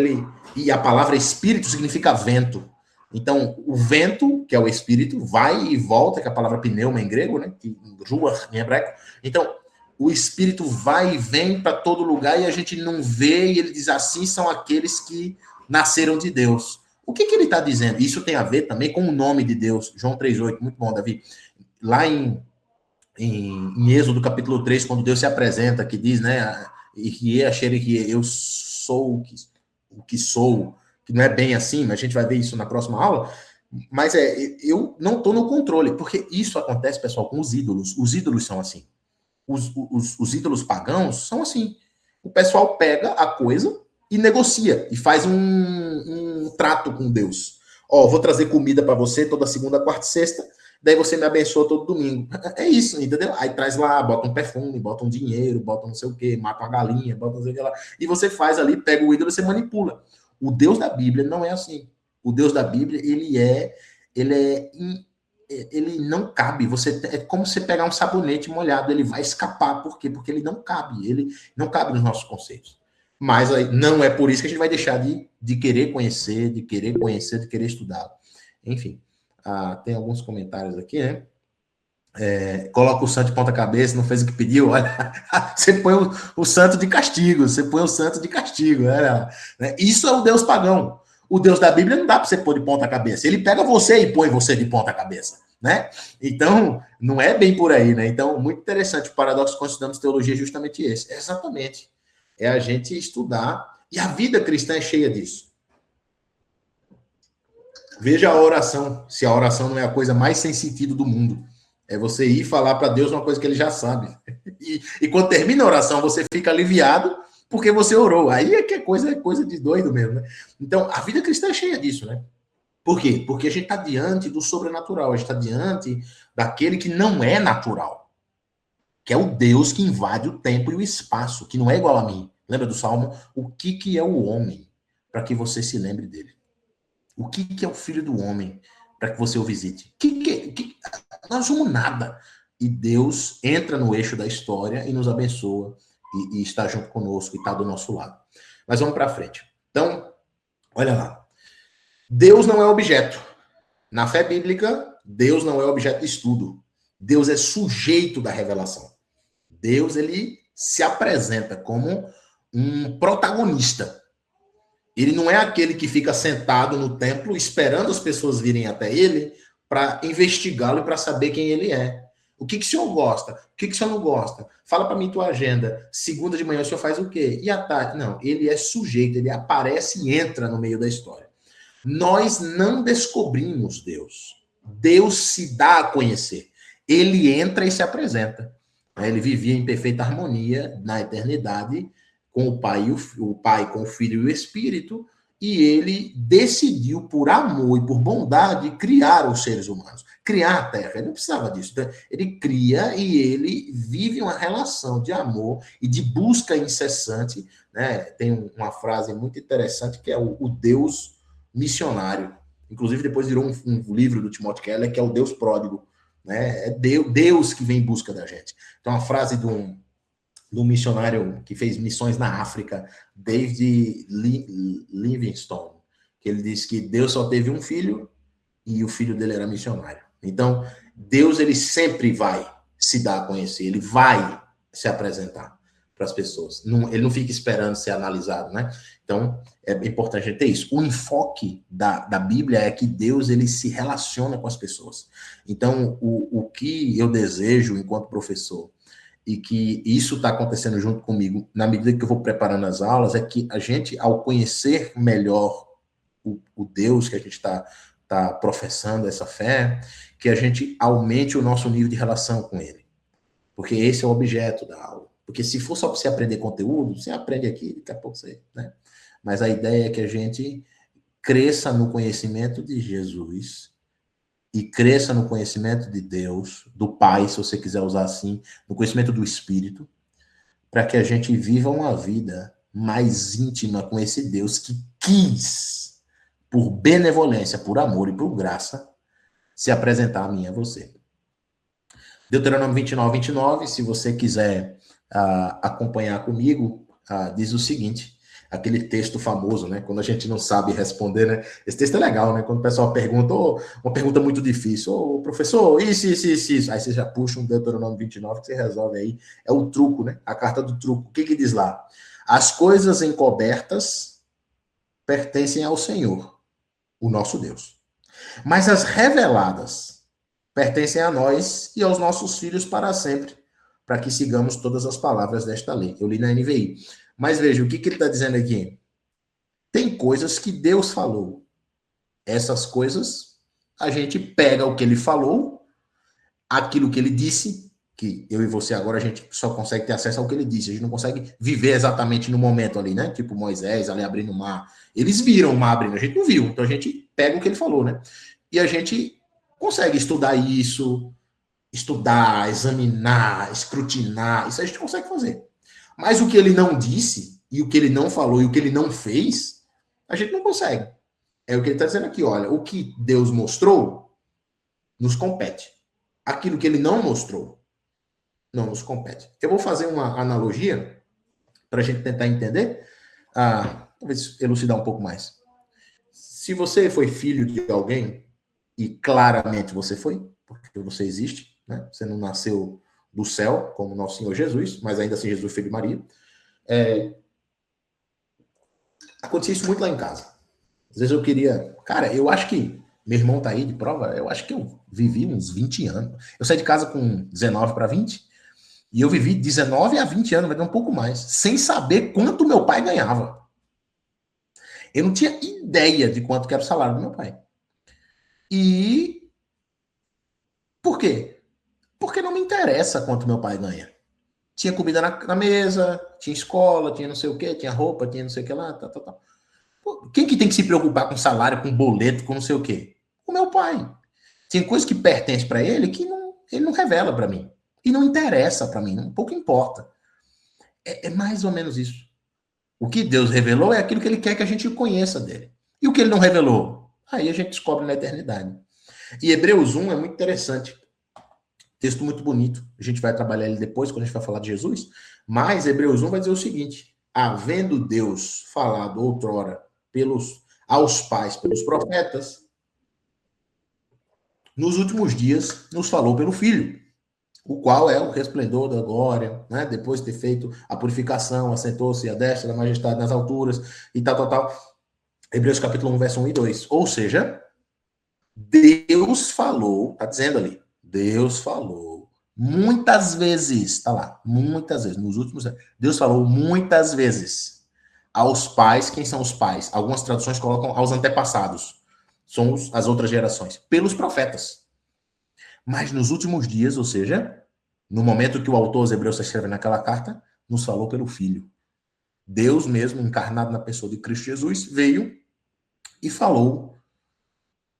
e a palavra Espírito significa vento. Então, o vento, que é o Espírito, vai e volta, que é a palavra pneuma em grego, né? Ruach em hebraico. Então, o Espírito vai e vem para todo lugar e a gente não vê, e ele diz assim, são aqueles que nasceram de Deus. O que ele está dizendo? Isso tem a ver também com o nome de Deus. João 3,8, muito bom, Davi. Lá em Êxodo, capítulo 3, quando Deus se apresenta, que diz, né? Eu sou o que sou, que não é bem assim, mas a gente vai ver isso na próxima aula. Mas eu não estou no controle, porque isso acontece, pessoal, com os ídolos. Os ídolos são assim. Os ídolos pagãos são assim. O pessoal pega a coisa e negocia, e faz um trato com Deus. Vou trazer comida para você toda segunda, quarta e sexta, daí você me abençoa todo domingo. É isso, entendeu? Aí traz lá, bota um perfume, bota um dinheiro, bota não sei o quê, mata uma galinha, bota não sei o que lá, e você faz ali, pega o ídolo e você manipula. O Deus da Bíblia não é assim. O Deus da Bíblia, ele não cabe. É como você pegar um sabonete molhado, ele vai escapar. Por quê? Porque ele não cabe nos nossos conceitos. Mas aí, não é por isso que a gente vai deixar de querer conhecer, de querer estudar. Enfim, tem alguns comentários aqui, né? Coloca o santo de ponta cabeça, não fez o que pediu, olha, você põe o santo de castigo, né? Isso é o Deus pagão. O Deus da Bíblia não dá para você pôr de ponta cabeça, ele pega você e põe você de ponta cabeça, né? Então, não é bem por aí, né? Então, muito interessante, o paradoxo que estudamos teologia é justamente esse, exatamente, é a gente estudar, e a vida cristã é cheia disso. Veja a oração, se a oração não é a coisa mais sem sentido do mundo. É você ir falar para Deus uma coisa que ele já sabe. E quando termina a oração, você fica aliviado porque você orou. Aí é que é coisa de doido mesmo, né? Então, a vida cristã é cheia disso, né? Por quê? Porque a gente está diante do sobrenatural, a gente está diante daquele que não é natural, que é o Deus que invade o tempo e o espaço, que não é igual a mim. Lembra do Salmo? O que é o homem para que você se lembre dele? O que é o filho do homem para que você o visite? Nós somos nada. E Deus entra no eixo da história e nos abençoa e está junto conosco e está do nosso lado. Mas vamos para frente. Então, olha lá. Deus não é objeto. Na fé bíblica, Deus não é objeto de estudo. Deus é sujeito da revelação. Deus, ele se apresenta como um protagonista. Ele não é aquele que fica sentado no templo esperando as pessoas virem até ele para investigá-lo e para saber quem ele é. O que o senhor gosta? O que o senhor não gosta? Fala para mim tua agenda. Segunda de manhã o senhor faz o quê? E à tarde? Não, ele é sujeito, ele aparece e entra no meio da história. Nós não descobrimos Deus. Deus se dá a conhecer. Ele entra e se apresenta. Ele vivia em perfeita harmonia na eternidade com o Pai, o Pai com o Filho e o Espírito, e ele decidiu, por amor e por bondade, criar os seres humanos, criar a Terra. Ele não precisava disso. Então, ele cria e ele vive uma relação de amor e de busca incessante. Né? Tem uma frase muito interessante que é o Deus missionário. Inclusive, depois virou um livro do Timothy Keller, que é o Deus pródigo. Né? É Deus que vem em busca da gente. Então, a frase do missionário que fez missões na África, David Livingstone, que ele disse que Deus só teve um filho e o filho dele era missionário. Então, Deus, ele sempre vai se dar a conhecer, ele vai se apresentar para as pessoas. Ele não fica esperando ser analisado, né? Então, é importante a gente ter isso. O enfoque da Bíblia é que Deus, ele se relaciona com as pessoas. Então, o que eu desejo enquanto professor, e que isso está acontecendo junto comigo, na medida que eu vou preparando as aulas, é que a gente, ao conhecer melhor o Deus que a gente está professando, essa fé, que a gente aumente o nosso nível de relação com ele. Porque esse é o objeto da aula. Porque se for só para você aprender conteúdo, você aprende aqui, daqui a pouco você... Né? Mas a ideia é que a gente cresça no conhecimento de Jesus e cresça no conhecimento de Deus, do Pai, se você quiser usar assim, no conhecimento do Espírito, para que a gente viva uma vida mais íntima com esse Deus que quis, por benevolência, por amor e por graça, se apresentar a mim e a você. Deuteronômio 29, se você quiser acompanhar comigo, diz o seguinte, aquele texto famoso, né? Quando a gente não sabe responder, né? Esse texto é legal, né? Quando o pessoal pergunta, uma pergunta muito difícil, professor, isso. Aí você já puxa um Deuteronômio 29 que você resolve aí. É o truco, né? A carta do truco. O que diz lá? As coisas encobertas pertencem ao Senhor, o nosso Deus. Mas as reveladas pertencem a nós e aos nossos filhos para sempre, para que sigamos todas as palavras desta lei. Eu li na NVI. Mas veja, o que ele está dizendo aqui? Tem coisas que Deus falou. Essas coisas, a gente pega o que ele falou, aquilo que ele disse, que eu e você agora a gente só consegue ter acesso ao que ele disse, a gente não consegue viver exatamente no momento ali, né? Tipo Moisés ali abrindo o mar. Eles viram o mar abrindo, a gente não viu, então a gente pega o que ele falou, né? E a gente consegue estudar isso, examinar, escrutinar, isso a gente consegue fazer. Mas o que ele não disse, e o que ele não falou, e o que ele não fez, a gente não consegue. É o que ele está dizendo aqui, olha, o que Deus mostrou, nos compete. Aquilo que ele não mostrou, não nos compete. Eu vou fazer uma analogia, para a gente tentar entender, talvez elucidar um pouco mais. Se você foi filho de alguém, e claramente você foi, porque você existe, né? Você não nasceu do céu, como nosso Senhor Jesus, mas ainda assim Jesus filho de Maria. Acontecia isso muito lá em casa. Às vezes eu queria... Cara, eu acho que... Meu irmão tá aí de prova, eu acho que eu vivi uns 20 anos. Eu saí de casa com 19 para 20, e eu vivi 19 a 20 anos, vai dar um pouco mais, sem saber quanto meu pai ganhava. Eu não tinha ideia de quanto que era o salário do meu pai. E... Por quê? Porque não me interessa quanto meu pai ganha. Tinha comida na mesa, tinha escola, tinha não sei o quê, tinha roupa, tinha não sei o que lá, tal. Quem que tem que se preocupar com salário, com boleto, com não sei o quê? O meu pai. Tem coisa que pertence para ele que ele não revela para mim. E não interessa para mim, pouco importa. É mais ou menos isso. O que Deus revelou é aquilo que ele quer que a gente conheça dele. E o que ele não revelou? Aí a gente descobre na eternidade. E Hebreus 1 é muito interessante. Texto muito bonito. A gente vai trabalhar ele depois, quando a gente vai falar de Jesus. Mas Hebreus 1 vai dizer o seguinte: havendo Deus falado outrora aos pais pelos profetas, nos últimos dias nos falou pelo Filho, o qual é o resplendor da glória, né? Depois de ter feito a purificação, assentou-se à destra da majestade nas alturas, e tal. Hebreus capítulo 1, verso 1 e 2. Ou seja, Deus falou, tá dizendo ali, Deus falou muitas vezes, tá lá, muitas vezes, nos últimos anos, Deus falou muitas vezes aos pais. Quem são os pais? Algumas traduções colocam aos antepassados, são as outras gerações, pelos profetas. Mas nos últimos dias, ou seja, no momento que o autor aos Hebreus está escrevendo aquela carta, nos falou pelo Filho. Deus mesmo, encarnado na pessoa de Cristo Jesus, veio e falou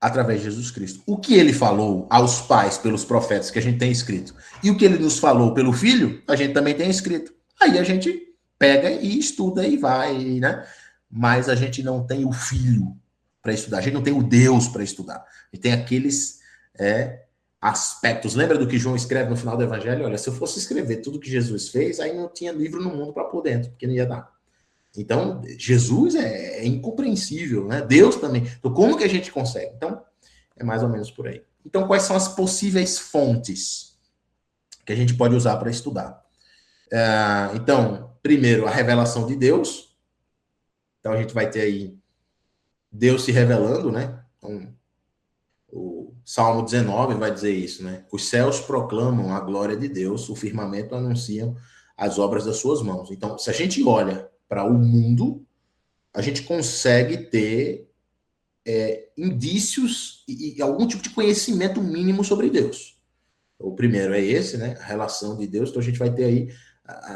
através de Jesus Cristo. O que ele falou aos pais pelos profetas, que a gente tem escrito, e o que ele nos falou pelo Filho, a gente também tem escrito. Aí a gente pega e estuda e vai, né? Mas a gente não tem o Filho para estudar, a gente não tem o Deus para estudar. A gente tem aqueles aspectos. Lembra do que João escreve no final do Evangelho? Olha, se eu fosse escrever tudo que Jesus fez, aí não tinha livro no mundo para pôr dentro, porque não ia dar. Então, Jesus é incompreensível, né? Deus também. Então, como que a gente consegue? Então, é mais ou menos por aí. Então, quais são as possíveis fontes que a gente pode usar para estudar? Então, primeiro, a revelação de Deus. Então, a gente vai ter aí Deus se revelando, né? Então, o Salmo 19 vai dizer isso, né? Os céus proclamam a glória de Deus, o firmamento anuncia as obras das suas mãos. Então, se a gente olha para o mundo, a gente consegue ter indícios e algum tipo de conhecimento mínimo sobre Deus. O primeiro é esse, né? A relação de Deus. Então a gente vai ter aí,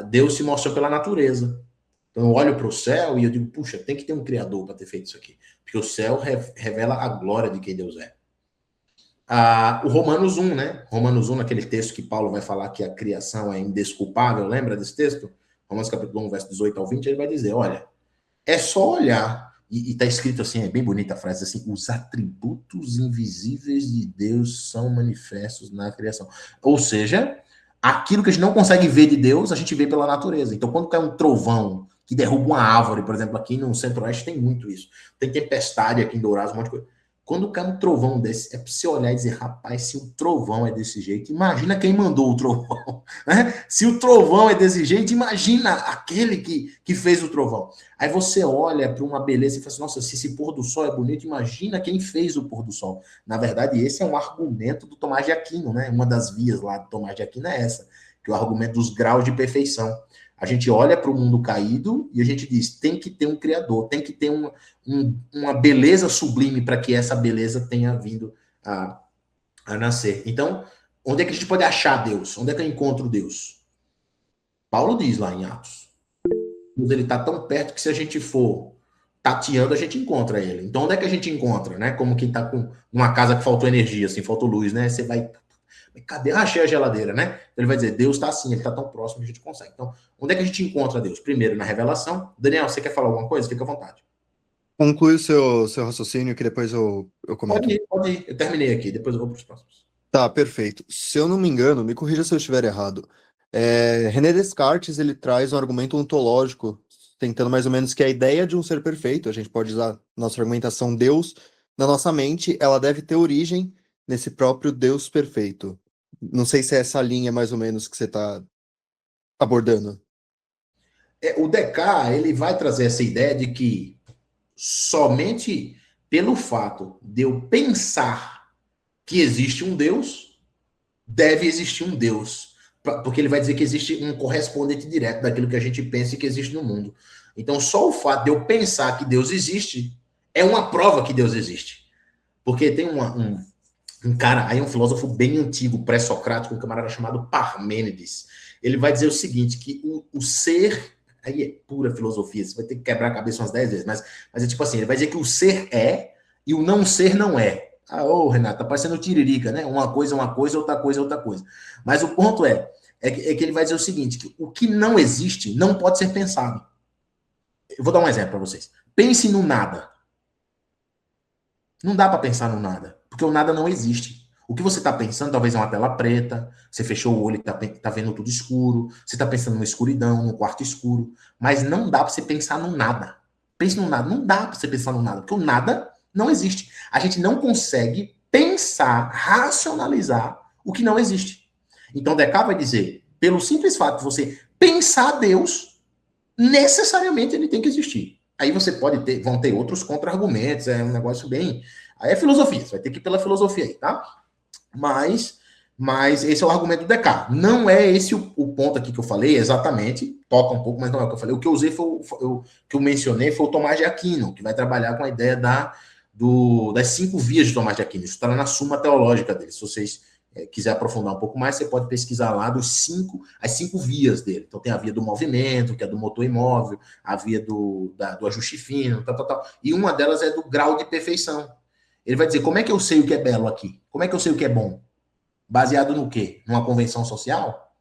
Deus se mostrou pela natureza. Então eu olho para o céu e eu digo, puxa, tem que ter um criador para ter feito isso aqui. Porque o céu revela a glória de quem Deus é. O Romanos 1, né? Romanos 1, naquele texto que Paulo vai falar que a criação é indesculpável, lembra desse texto? Romanos capítulo 1, verso 18 ao 20, ele vai dizer, olha, é só olhar, e está escrito assim, é bem bonita a frase, assim, os atributos invisíveis de Deus são manifestos na criação. Ou seja, aquilo que a gente não consegue ver de Deus, a gente vê pela natureza. Então, quando cai um trovão que derruba uma árvore, por exemplo, aqui no Centro-Oeste tem muito isso. Tem tempestade aqui em Dourados, um monte de coisa. Quando cai um trovão desse, é para você olhar e dizer, rapaz, se o trovão é desse jeito, imagina quem mandou o trovão. Né? Se o trovão é desse jeito, imagina aquele que fez o trovão. Aí você olha para uma beleza e fala assim, nossa, se esse pôr do sol é bonito, imagina quem fez o pôr do sol. Na verdade, esse é um argumento do Tomás de Aquino, né? Uma das vias lá do Tomás de Aquino é essa, que é o argumento dos graus de perfeição. A gente olha para o mundo caído e a gente diz, tem que ter um criador, tem que ter uma beleza sublime para que essa beleza tenha vindo a nascer. Então, onde é que a gente pode achar Deus? Onde é que eu encontro Deus? Paulo diz lá em Atos. Deus, ele está tão perto que se a gente for tateando, a gente encontra ele. Então, onde é que a gente encontra? Né? Como quem está com uma casa que faltou energia, assim, faltou luz, né? Você vai... Cadê? Achei a geladeira, né? Então ele vai dizer, Deus está assim, ele está tão próximo que a gente consegue. Então, onde é que a gente encontra Deus? Primeiro, na revelação. Daniel, você quer falar alguma coisa? Fica à vontade. Conclui o seu raciocínio que depois eu comento. Pode ir. Eu terminei aqui, depois eu vou para os próximos. Tá, perfeito. Se eu não me engano, me corrija se eu estiver errado. René Descartes, ele traz um argumento ontológico, tentando mais ou menos que a ideia de um ser perfeito, a gente pode usar nossa argumentação Deus, na nossa mente, ela deve ter origem nesse próprio Deus perfeito. Não sei se é essa linha mais ou menos que você está abordando. O Descartes, ele vai trazer essa ideia de que somente pelo fato de eu pensar que existe um Deus, deve existir um Deus. Porque ele vai dizer que existe um correspondente direto daquilo que a gente pensa e que existe no mundo. Então, só o fato de eu pensar que Deus existe é uma prova que Deus existe. Porque tem um cara, aí um filósofo bem antigo, pré-socrático, um camarada chamado Parmênides. Ele vai dizer o seguinte, que o ser, aí é pura filosofia, você vai ter que quebrar a cabeça umas 10 vezes, mas é tipo assim, ele vai dizer que o ser é e o não ser não é. Renato, tá parecendo tiririca, né? Uma coisa, outra coisa, outra coisa. Mas o ponto é que ele vai dizer o seguinte, que o que não existe não pode ser pensado. Eu vou dar um exemplo para vocês. Pense no nada. Não dá para pensar no nada, porque o nada não existe. O que você está pensando talvez é uma tela preta, você fechou o olho e está vendo tudo escuro, você está pensando numa escuridão, num quarto escuro, mas não dá para você pensar no nada. Pense no nada, não dá para você pensar no nada, porque o nada não existe. A gente não consegue pensar, racionalizar o que não existe. Então, Descartes vai dizer, pelo simples fato de você pensar Deus, necessariamente ele tem que existir. Aí você pode ter, vão ter outros contra-argumentos, é um negócio bem... Aí é filosofia, você vai ter que ir pela filosofia aí, tá? Mas esse é o argumento do Descartes. Não é esse o ponto aqui que eu falei, exatamente, toca um pouco, mas não é o que eu falei. O que eu usei que eu mencionei foi o Tomás de Aquino, que vai trabalhar com a ideia das 5 vias de Tomás de Aquino. Isso está na Suma Teológica dele. Se vocês quiser aprofundar um pouco mais, você pode pesquisar lá as 5 vias dele. Então tem a via do movimento, que é do motor imóvel, a via do ajuste fino, tal. E uma delas é do grau de perfeição. Ele vai dizer, como é que eu sei o que é belo aqui? Como é que eu sei o que é bom? Baseado no quê? Numa convenção social?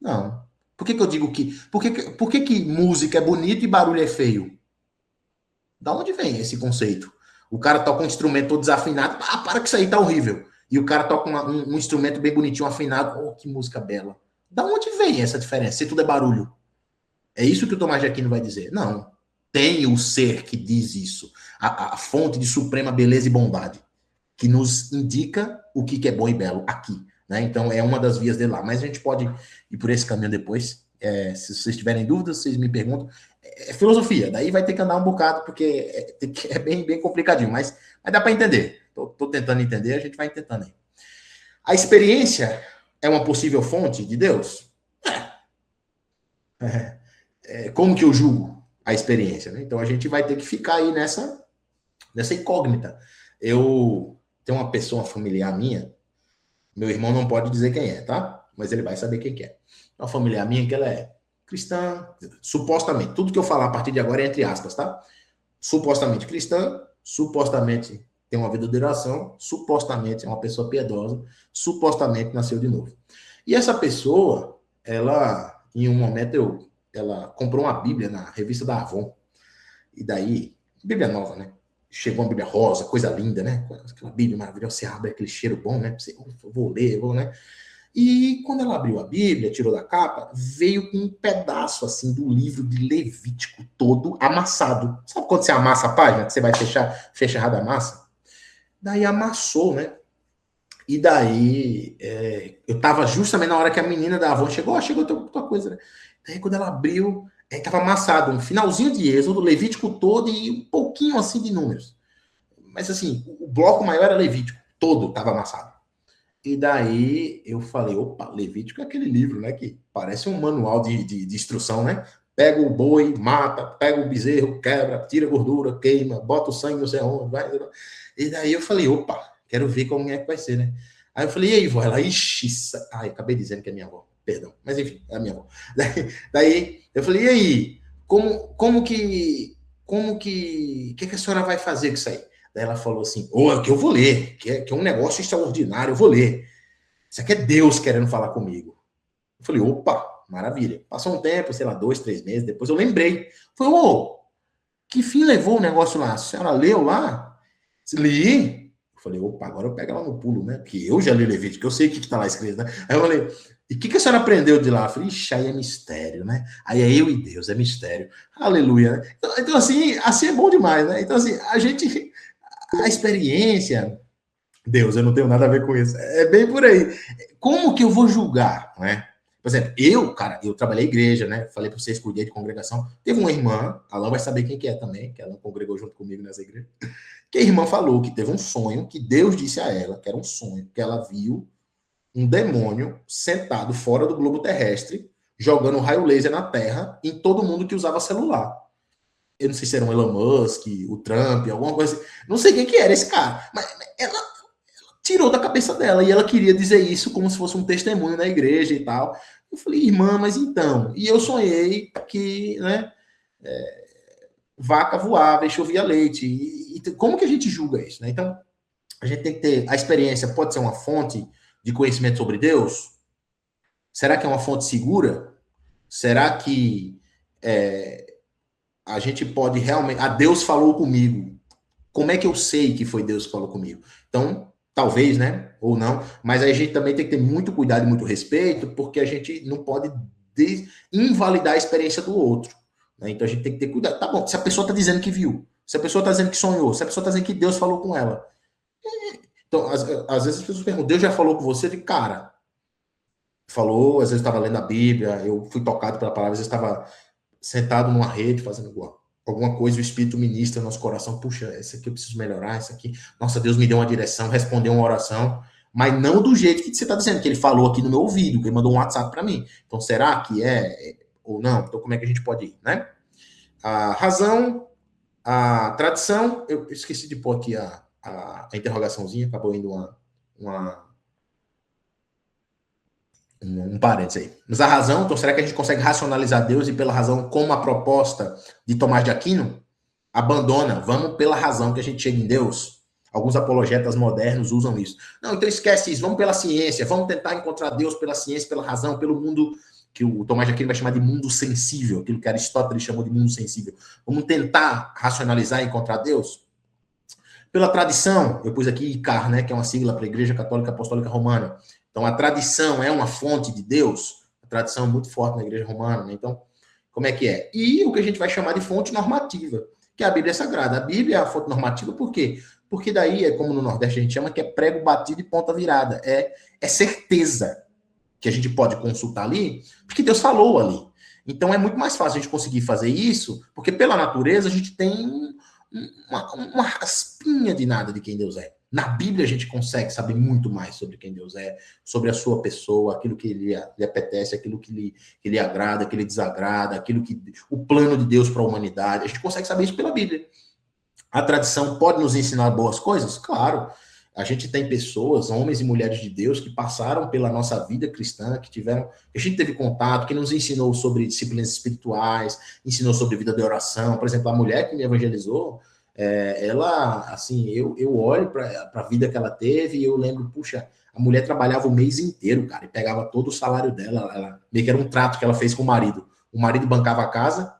Não. Por que eu digo que... Por que música é bonita e barulho é feio? Da onde vem esse conceito? O cara toca um instrumento todo desafinado, para que isso aí tá horrível. E o cara toca um instrumento bem bonitinho, afinado, oh, que música bela. Da onde vem essa diferença? Se tudo é barulho. É isso que o Tomás de Aquino vai dizer. Não. Tem o ser que diz isso. A fonte de suprema beleza e bondade. Que nos indica o que é bom e belo aqui. Né? Então, é uma das vias dele lá. Mas a gente pode ir por esse caminho depois. Se vocês tiverem dúvidas, vocês me perguntam. É filosofia. Daí vai ter que andar um bocado, porque é bem, bem complicadinho. Mas dá para entender. Estou tentando entender, a gente vai tentando aí. A experiência é uma possível fonte de Deus? Como que eu julgo a experiência? Né? Então, a gente vai ter que ficar aí nessa incógnita. Eu tenho uma pessoa familiar minha, meu irmão não pode dizer quem é, tá? Mas ele vai saber quem que é. Uma familiar minha que ela é cristã, supostamente. Tudo que eu falar a partir de agora é entre aspas, tá? Supostamente cristã, supostamente tem uma vida de oração, supostamente é uma pessoa piedosa, supostamente nasceu de novo. E essa pessoa, ela, em um momento, ela comprou uma Bíblia na revista da Avon. E daí, Bíblia nova, né? Chegou uma Bíblia rosa, coisa linda, né? Aquela Bíblia maravilhosa, você abre aquele cheiro bom, né? Você, vou ler, né? E quando ela abriu a Bíblia, tirou da capa, veio com um pedaço, assim, do livro de Levítico todo amassado. Sabe quando você amassa a página, que você vai fecha errado a massa? Daí amassou, né? E daí, eu tava justamente na hora que a menina da Avon chegou tua coisa, né? Daí quando ela abriu, tava amassado um finalzinho de Êxodo, Levítico todo e um pouquinho assim de números. Mas assim, o bloco maior era Levítico, todo tava amassado. E daí eu falei, opa, Levítico é aquele livro, né, que parece um manual de instrução, né? Pega o boi, mata, pega o bezerro, quebra, tira a gordura, queima, bota o sangue no seu onde, vai. E daí eu falei, opa, quero ver como é que vai ser, né? Aí eu falei, e aí, vó? Ela, ixi, ai, acabei dizendo que é minha avó, perdão, mas enfim, é a minha avó. Daí eu falei, e aí, como que a senhora vai fazer com isso aí? Daí ela falou assim, é que eu vou ler, que é um negócio extraordinário, eu vou ler. Isso aqui é Deus querendo falar comigo. Eu falei, opa, maravilha. Passou um tempo, sei lá, 2, 3 meses, depois eu lembrei. Falei, que fim levou o negócio lá? A senhora leu lá? Li. Eu falei, opa, agora eu pego ela no pulo, né? Porque eu já li Levítico, eu sei o que está lá escrito, né? Aí eu falei, e o que a senhora aprendeu de lá? Eu falei, ixi, aí é mistério, né? Aí é eu e Deus, é mistério. Aleluia, né? Então assim é bom demais, né? Então, assim, a experiência, Deus, eu não tenho nada a ver com isso. É bem por aí. Como que eu vou julgar, né? Por exemplo, eu trabalhei em igreja, né? Falei para vocês que cuidei de congregação. Teve uma irmã, a Alain vai saber quem que é também, que ela congregou junto comigo nessa igreja, que a irmã falou que teve um sonho, que Deus disse a ela, que era um sonho, que ela viu um demônio sentado fora do globo terrestre, jogando raio laser na Terra em todo mundo que usava celular. Eu não sei se era um Elon Musk, o Trump, alguma coisa assim. Não sei quem que era esse cara. Mas ela tirou da cabeça dela. E ela queria dizer isso como se fosse um testemunho na igreja e tal. Eu falei, irmã, mas então... E eu sonhei que, né, vaca voava e chovia leite. E como que a gente julga isso, né? Então, a gente tem que ter... A experiência pode ser uma fonte de conhecimento sobre Deus? Será que é uma fonte segura? Será que... a gente pode realmente... Deus falou comigo. Como é que eu sei que foi Deus que falou comigo? Então, talvez, né? Ou não. Mas aí a gente também tem que ter muito cuidado e muito respeito, porque a gente não pode invalidar a experiência do outro. Né? Então, a gente tem que ter cuidado. Tá bom, se a pessoa está dizendo que viu, se a pessoa está dizendo que sonhou, se a pessoa está dizendo que Deus falou com ela. Então, às vezes as pessoas perguntam, Deus já falou com você? De cara, falou, às vezes eu estava lendo a Bíblia, eu fui tocado pela palavra, às vezes eu estava sentado numa rede fazendo alguma coisa, o Espírito ministra no nosso coração, puxa, isso aqui eu preciso melhorar, isso aqui, nossa, Deus me deu uma direção, respondeu uma oração, mas não do jeito que você está dizendo, que ele falou aqui no meu ouvido, que ele mandou um WhatsApp para mim. Então, será que ou não? Então, como é que a gente pode ir, né? A razão, a tradição, eu esqueci de pôr aqui a interrogaçãozinha, acabou indo um parênteses aí. Mas a razão, então será que a gente consegue racionalizar Deus e pela razão, como a proposta de Tomás de Aquino? Abandona, vamos pela razão que a gente chega em Deus. Alguns apologetas modernos usam isso. Não, então esquece isso, vamos pela ciência, vamos tentar encontrar Deus pela ciência, pela razão, pelo mundo que o Tomás de Aquino vai chamar de mundo sensível, aquilo que Aristóteles chamou de mundo sensível. Vamos tentar racionalizar e encontrar Deus? Pela tradição, eu pus aqui ICAR, né, que é uma sigla para a Igreja Católica Apostólica Romana. Então, a tradição é uma fonte de Deus, a tradição é muito forte na Igreja Romana, né? Então, como é que é? E o que a gente vai chamar de fonte normativa, que a Bíblia é sagrada. A Bíblia é a fonte normativa por quê? Porque daí é como no Nordeste a gente chama, que é prego batido e ponta virada. É certeza que a gente pode consultar ali, porque Deus falou ali. Então, é muito mais fácil a gente conseguir fazer isso, porque pela natureza a gente tem uma raspinha de nada de quem Deus é. Na Bíblia a gente consegue saber muito mais sobre quem Deus é, sobre a sua pessoa, aquilo que lhe apetece, aquilo que lhe agrada, que lhe desagrada, o plano de Deus para a humanidade. A gente consegue saber isso pela Bíblia. A tradição pode nos ensinar boas coisas? Claro. A gente tem pessoas, homens e mulheres de Deus, que passaram pela nossa vida cristã, que a gente teve contato, que nos ensinou sobre disciplinas espirituais, ensinou sobre vida de oração. Por exemplo, a mulher que me evangelizou, ela, assim, eu olho para a vida que ela teve e eu lembro, puxa, a mulher trabalhava o mês inteiro, cara, e pegava todo o salário dela, meio que era um trato que ela fez com o marido. O marido bancava a casa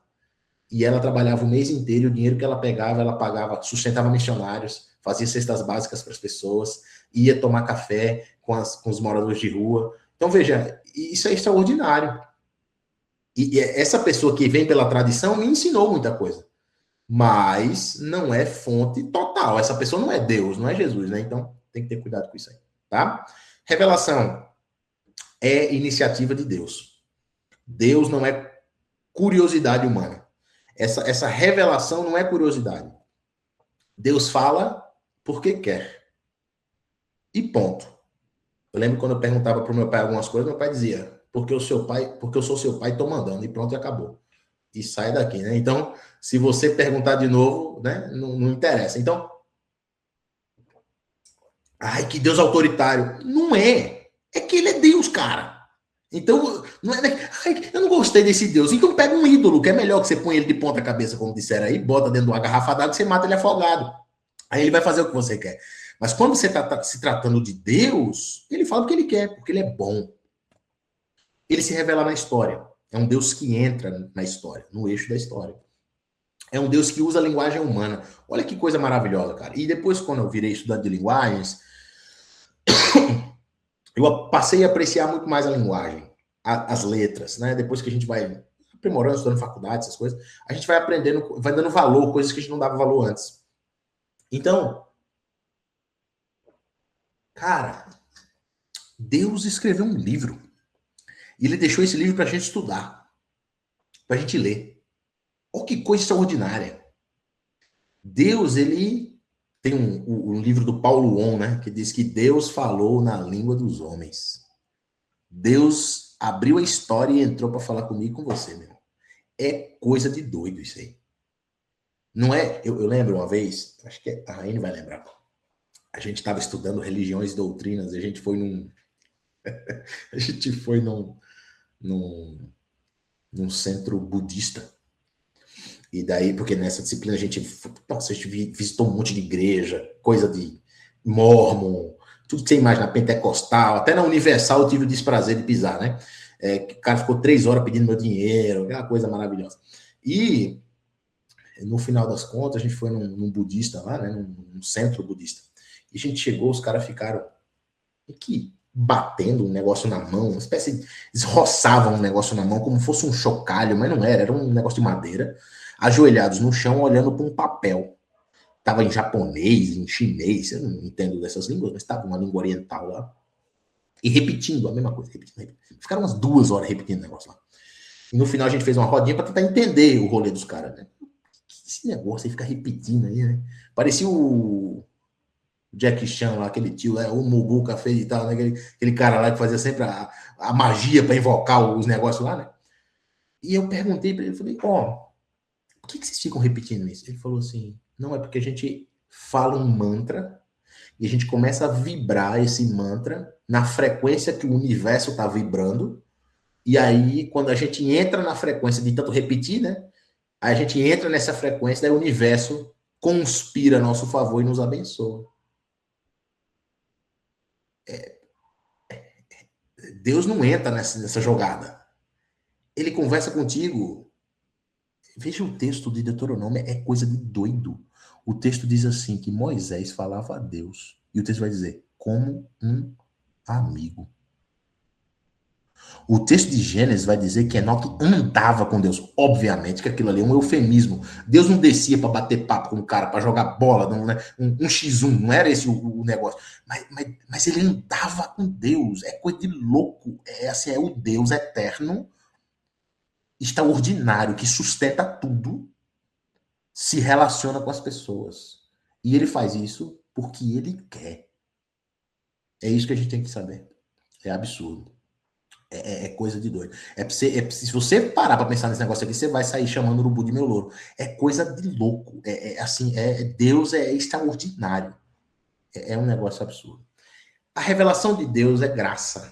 e ela trabalhava o mês inteiro, e o dinheiro que ela pegava, ela pagava, sustentava missionários, fazia cestas básicas para as pessoas, ia tomar café com os moradores de rua. Então, veja, isso é extraordinário. E essa pessoa que vem pela tradição me ensinou muita coisa. Mas não é fonte total. Essa pessoa não é Deus, não é Jesus, né? Então, tem que ter cuidado com isso aí, tá? Revelação é iniciativa de Deus. Deus não é curiosidade humana. Essa revelação não é curiosidade. Deus fala porque quer. E ponto. Eu lembro quando eu perguntava para o meu pai algumas coisas, meu pai dizia, porque eu sou seu pai, tô mandando, e pronto, e acabou. E sai daqui, né? Então, se você perguntar de novo, né, não interessa. Então, ai, que Deus autoritário. Não é. É que ele é Deus, cara. Então, não é, ai, eu não gostei desse Deus. Então pega um ídolo, que é melhor que você põe ele de ponta cabeça, como disseram aí, bota dentro de uma garrafa d'água e você mata ele afogado. Aí ele vai fazer o que você quer. Mas quando você está se tratando de Deus, ele fala o que ele quer, porque ele é bom. Ele se revela na história. É um Deus que entra na história, no eixo da história. É um Deus que usa a linguagem humana. Olha que coisa maravilhosa, cara. E depois, quando eu virei estudante de linguagens, eu passei a apreciar muito mais a linguagem, as letras, né? Depois que a gente vai aprimorando, estudando faculdade, essas coisas, a gente vai aprendendo, vai dando valor, coisas que a gente não dava valor antes. Então, cara, Deus escreveu um livro. E ele deixou esse livro para a gente estudar, para a gente ler. Olha que coisa extraordinária. Deus, ele tem um livro do Paulo On, né, que diz que Deus falou na língua dos homens. Deus abriu a história e entrou para falar comigo e com você, meu irmão. É coisa de doido isso aí. Não é? Eu lembro uma vez, acho que a Raine vai lembrar. A gente estava estudando religiões e doutrinas, e a gente foi num centro budista. E daí, porque nessa disciplina a gente visitou um monte de igreja, coisa de Mórmon, tudo que você imagina, pentecostal, até na Universal eu tive o desprazer de pisar, né? O cara ficou 3 horas pedindo meu dinheiro, aquela coisa maravilhosa. E no final das contas, a gente foi num budista lá, né? Num centro budista. E a gente chegou, os caras ficaram aqui batendo um negócio na mão, uma espécie de... Eles roçavam um negócio na mão como fosse um chocalho, mas não era um negócio de madeira, ajoelhados no chão, olhando para um papel. Estava em japonês, em chinês, eu não entendo dessas línguas, mas estava uma língua oriental lá. E repetindo a mesma coisa. Repetindo. Ficaram umas 2 horas repetindo o negócio lá. E no final a gente fez uma rodinha para tentar entender o rolê dos caras, né? Esse negócio aí fica repetindo aí, né? Parecia o Jack Chan lá, aquele tio lá, o Mubuca fez e tal, né? Aquele cara lá que fazia sempre a magia para invocar os negócios lá, né? E eu perguntei para ele, falei, por que vocês ficam repetindo isso? Ele falou assim, não, é porque a gente fala um mantra e a gente começa a vibrar esse mantra na frequência que o universo está vibrando, e aí, quando a gente entra na frequência de tanto repetir, né? Aí a gente entra nessa frequência, daí o universo conspira a nosso favor e nos abençoa. Deus não entra nessa jogada. Ele conversa contigo. Veja o texto de Deuteronômio, é coisa de doido. O texto diz assim, que Moisés falava a Deus. E o texto vai dizer, como um amigo. O texto de Gênesis vai dizer que Enoque andava com Deus. Obviamente que aquilo ali é um eufemismo. Deus não descia para bater papo com o cara, para jogar bola, não, né? um X1, não era esse o negócio. Mas ele andava com Deus. É coisa de louco. É assim, é o Deus eterno, extraordinário, que sustenta tudo, se relaciona com as pessoas. E ele faz isso porque ele quer. É isso que a gente tem que saber. É absurdo. É coisa de doido. Se você parar para pensar nesse negócio aqui, você vai sair chamando o urubu de meu louro. É coisa de louco. Deus é extraordinário. É um negócio absurdo. A revelação de Deus é graça.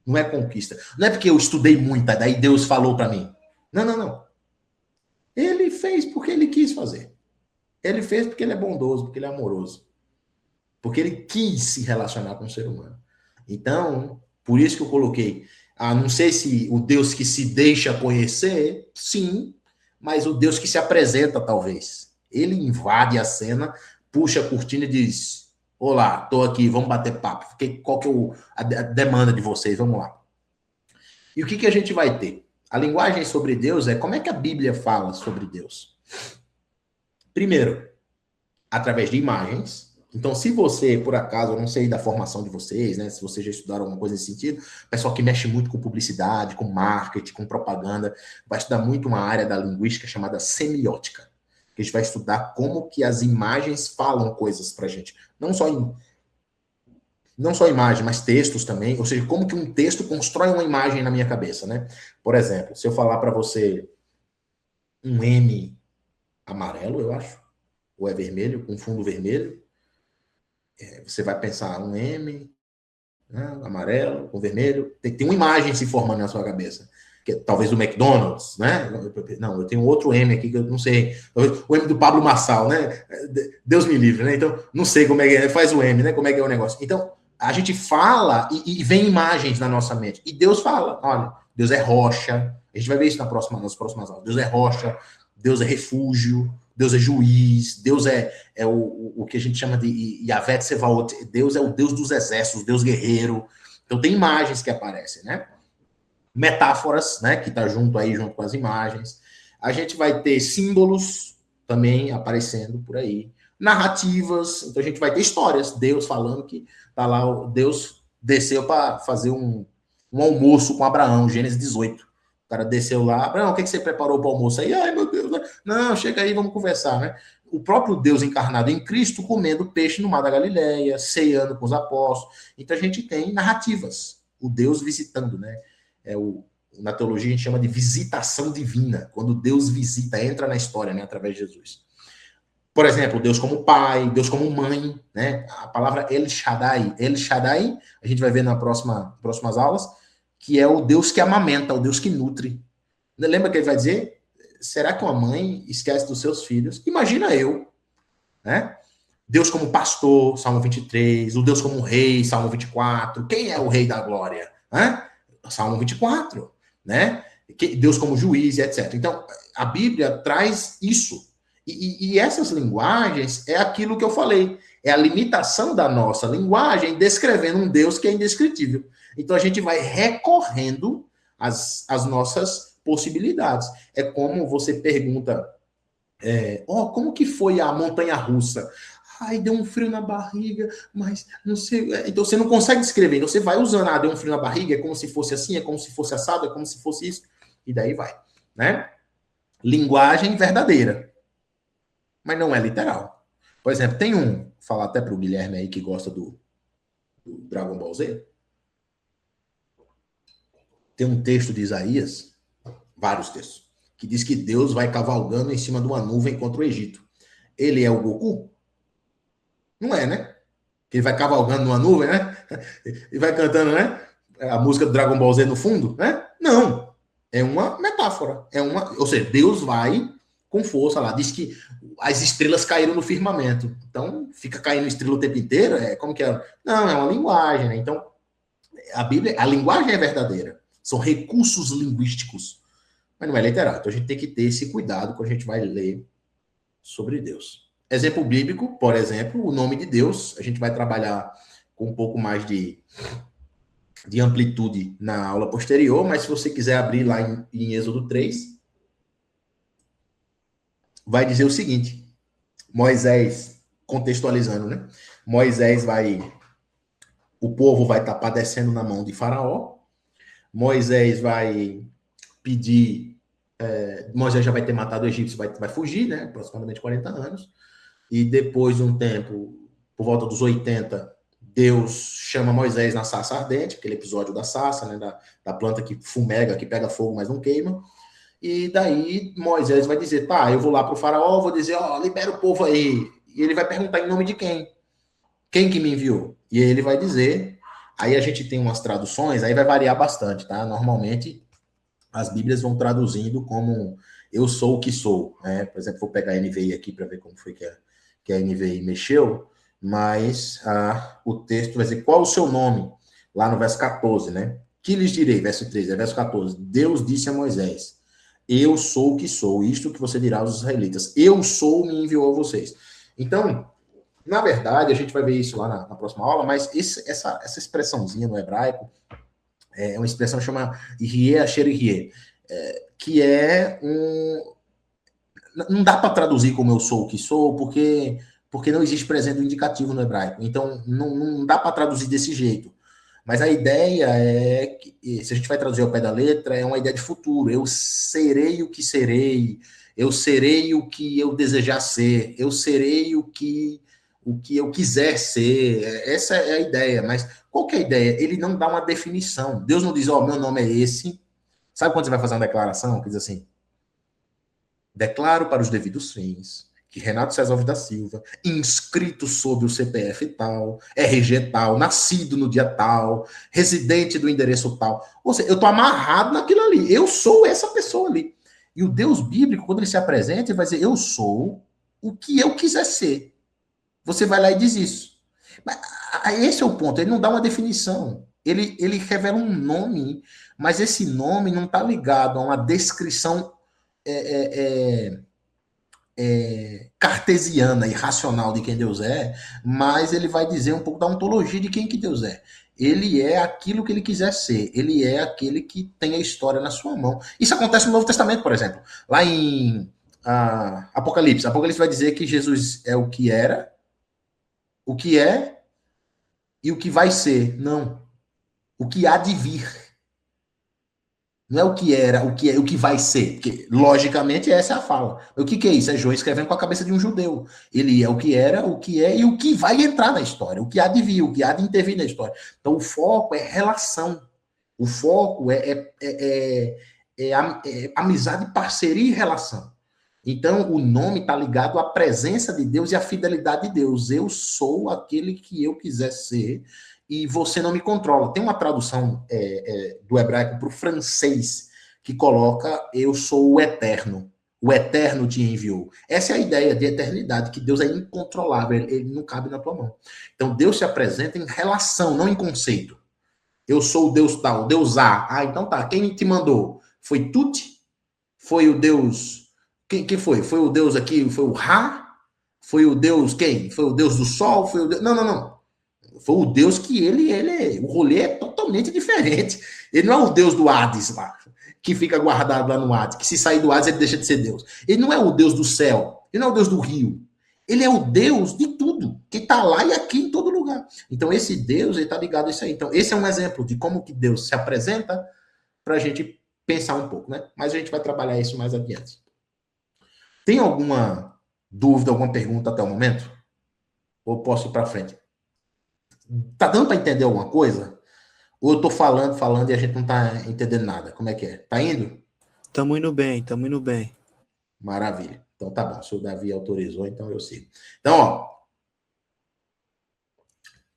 Não é conquista. Não é porque eu estudei muito, daí Deus falou para mim. Não. Ele fez porque ele quis fazer. Ele fez porque ele é bondoso, porque ele é amoroso. Porque ele quis se relacionar com o ser humano. Então, por isso que eu coloquei, não sei se o Deus que se deixa conhecer, sim, mas o Deus que se apresenta, talvez. Ele invade a cena, puxa a cortina e diz, olá, tô aqui, vamos bater papo. Qual que é a demanda de vocês? Vamos lá. E o que a gente vai ter? A linguagem sobre Deus é como é que a Bíblia fala sobre Deus. Primeiro, através de imagens. Então, se você, por acaso, eu não sei da formação de vocês, né? Se vocês já estudaram alguma coisa nesse sentido, pessoal que mexe muito com publicidade, com marketing, com propaganda, vai estudar muito uma área da linguística chamada semiótica, que a gente vai estudar como que as imagens falam coisas pra gente. Não só imagem, mas textos também, ou seja, como que um texto constrói uma imagem na minha cabeça, né? Por exemplo, se eu falar para você um M amarelo, eu acho, ou é vermelho, com fundo vermelho, você vai pensar um M, né, amarelo, com vermelho, tem uma imagem se formando na sua cabeça, que é, talvez do McDonald's, né? Não, eu tenho outro M aqui que eu não sei, o M do Pablo Marçal, né? Deus me livre, né? Então, não sei como é que é, faz o M, né? Como é que é o negócio. Então, a gente fala e vem imagens na nossa mente. E Deus fala, olha, Deus é rocha. A gente vai ver isso nas próximas aulas. Deus é rocha, Deus é refúgio, Deus é juiz, Deus é o que a gente chama de Yahvé Tsevaot. Deus é o Deus dos exércitos, Deus guerreiro. Então tem imagens que aparecem, né? Metáforas, né? Que tá junto com as imagens. A gente vai ter símbolos também aparecendo por aí. Narrativas, então a gente vai ter histórias. Deus falando que tá lá, Deus desceu para fazer um almoço com Abraão, Gênesis 18. O cara desceu lá, Abraão, o que você preparou para o almoço aí? Ai, meu Deus, né? Não, chega aí, vamos conversar, né? O próprio Deus encarnado em Cristo comendo peixe no mar da Galileia, ceando com os apóstolos. Então a gente tem narrativas. O Deus visitando, né? Na teologia a gente chama de visitação divina, quando Deus visita, entra na história, né? Através de Jesus. Por exemplo, Deus como pai, Deus como mãe, né? A palavra El Shaddai. El Shaddai, a gente vai ver nas próximas aulas, que é o Deus que amamenta, o Deus que nutre. Lembra que ele vai dizer? Será que uma mãe esquece dos seus filhos? Imagina eu, né? Deus como pastor, Salmo 23, o Deus como rei, Salmo 24. Quem é o rei da glória? Né? Salmo 24, né? Deus como juiz, etc. Então, a Bíblia traz isso. E essas linguagens é aquilo que eu falei. É a limitação da nossa linguagem descrevendo um Deus que é indescritível. Então, a gente vai recorrendo às nossas possibilidades. É como você pergunta, como que foi a montanha-russa? Ai, deu um frio na barriga, mas não sei. Então você não consegue descrever. Então você vai usando, deu um frio na barriga, é como se fosse assim, é como se fosse assado, é como se fosse isso. E daí vai, né? Linguagem verdadeira, mas não é literal. Por exemplo, tem vou falar até para o Guilherme aí que gosta do Dragon Ball Z. Tem um texto de Isaías, vários textos, que diz que Deus vai cavalgando em cima de uma nuvem contra o Egito. Ele é o Goku? Não é, né? Ele vai cavalgando numa nuvem, né? E vai cantando, né? A música do Dragon Ball Z no fundo, né? Não. É uma metáfora. Ou seja, Deus vai com força lá. Diz que as estrelas caíram no firmamento. Então, fica caindo estrela o tempo inteiro? Como que é? Não, é uma linguagem, né? Então, a linguagem é verdadeira. São recursos linguísticos. Mas não é literal. Então, a gente tem que ter esse cuidado quando a gente vai ler sobre Deus. Exemplo bíblico, por exemplo, o nome de Deus. A gente vai trabalhar com um pouco mais de amplitude na aula posterior, mas se você quiser abrir lá em Êxodo 3, vai dizer o seguinte, Moisés, contextualizando, né? Moisés o povo vai estar padecendo na mão de Faraó, Moisés vai pedir, Moisés já vai ter matado o egípcio, vai fugir, né? Aproximadamente 40 anos, e depois de um tempo, por volta dos 80, Deus chama Moisés na sarça ardente, aquele episódio da sarça, né, da planta que fumega, que pega fogo, mas não queima. E daí Moisés vai dizer, tá, eu vou lá para o faraó, vou dizer, libera o povo aí. E ele vai perguntar em nome de quem? Quem que me enviou? E aí ele vai dizer, aí a gente tem umas traduções, aí vai variar bastante, tá? Normalmente as Bíblias vão traduzindo como eu sou o que sou, né? Por exemplo, vou pegar a NVI aqui para ver como foi que a NVI mexeu. Mas o texto vai dizer, qual o seu nome? Lá no verso 14, né? Que lhes direi? Verso 13, verso 14. Deus disse a Moisés, eu sou o que sou, isto que você dirá aos israelitas. Eu sou, me enviou a vocês. Então, na verdade, a gente vai ver isso lá na próxima aula, mas essa expressãozinha no hebraico é uma expressão que chama Irie Asher Irie, que é não dá para traduzir como eu sou o que sou, porque não existe presente indicativo no hebraico. Então, não dá para traduzir desse jeito. Mas a ideia é que, se a gente vai traduzir ao pé da letra, é uma ideia de futuro. Eu serei o que serei, eu serei o que eu desejar ser, eu serei o que eu quiser ser. Essa é a ideia. Mas qual que é a ideia? Ele não dá uma definição. Deus não diz, meu nome é esse. Sabe quando você vai fazer uma declaração? Que diz assim, declaro para os devidos fins que Renato César da Silva, inscrito sob o CPF tal, RG tal, nascido no dia tal, residente do endereço tal. Ou seja, eu estou amarrado naquilo ali. Eu sou essa pessoa ali. E o Deus bíblico, quando ele se apresenta, ele vai dizer, eu sou o que eu quiser ser. Você vai lá e diz isso. Mas esse é o ponto, ele não dá uma definição. Ele revela um nome, mas esse nome não está ligado a uma descrição cartesiana e racional de quem Deus é, mas ele vai dizer um pouco da ontologia de quem que Deus é. Ele é aquilo que ele quiser ser. Ele é aquele que tem a história na sua mão. Isso acontece no Novo Testamento, por exemplo. Lá em Apocalipse. Apocalipse vai dizer que Jesus é o que era, o que é e o que vai ser. Não. O que há de vir. Não é o que era, o que é, o que vai ser. Porque, logicamente, essa é a fala. O que é isso? É João escrevendo com a cabeça de um judeu. Ele é o que era, o que é e o que vai entrar na história. O que há de vir, o que há de intervir na história. Então, o foco é relação. O foco é amizade, parceria e relação. Então, o nome está ligado à presença de Deus e à fidelidade de Deus. Eu sou aquele que eu quiser ser e você não me controla. Tem uma tradução do hebraico para o francês que coloca eu sou o eterno te enviou. Essa é a ideia de eternidade, que Deus é incontrolável, ele não cabe na tua mão. Então Deus se apresenta em relação, não em conceito. Eu sou o Deus tal, Deus A. Então tá, quem te mandou? Foi Tut? Foi o Deus... Quem foi? Foi o Deus aqui, foi o Ra? Foi o Deus quem? Foi o Deus do Sol? Foi o Deus... Não. Foi o Deus que o rolê é totalmente diferente. Ele não é o Deus do Hades lá, que fica guardado lá no Hades, que se sair do Hades ele deixa de ser Deus. Ele não é o Deus do céu, ele não é o Deus do rio. Ele é o Deus de tudo, que está lá e aqui em todo lugar. Então, esse Deus, ele está ligado a isso aí. Então, esse é um exemplo de como que Deus se apresenta para a gente pensar um pouco, né? Mas a gente vai trabalhar isso mais adiante. Tem alguma dúvida, alguma pergunta até o momento? Ou posso ir para frente? Tá dando para entender alguma coisa? Ou eu tô falando e a gente não tá entendendo nada? Como é que é? Tá indo? Tamo indo bem, tamo indo bem. Maravilha. Então tá bom. Se o Davi autorizou, então eu sigo. Então, ó.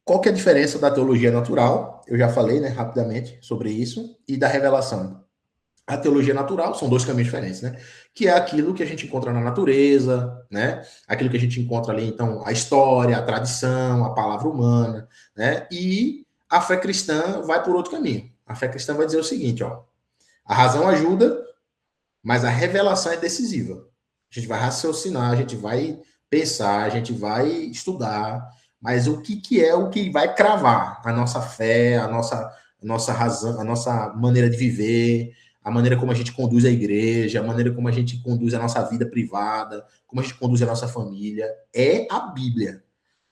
Qual que é a diferença da teologia natural? Eu já falei, né, rapidamente sobre isso. E da revelação. A teologia natural são dois caminhos diferentes, né? Que é aquilo que a gente encontra na natureza, né? Aquilo que a gente encontra ali, então, a história, a tradição, a palavra humana, né? E a fé cristã vai por outro caminho. A fé cristã vai dizer o seguinte, ó. A razão ajuda, mas a revelação é decisiva. A gente vai raciocinar, a gente vai pensar, a gente vai estudar, mas o que é o que vai cravar a nossa fé, a nossa razão, a nossa maneira de viver, a maneira como a gente conduz a igreja, a maneira como a gente conduz a nossa vida privada, como a gente conduz a nossa família, é a Bíblia.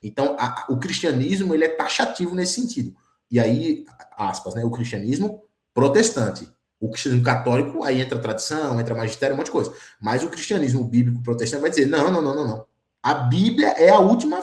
Então, o cristianismo, ele é taxativo nesse sentido. E aí, aspas, né? O cristianismo protestante. O cristianismo católico, aí entra tradição, entra magistério, um monte de coisa. Mas o cristianismo bíblico protestante vai dizer, não. A Bíblia é a última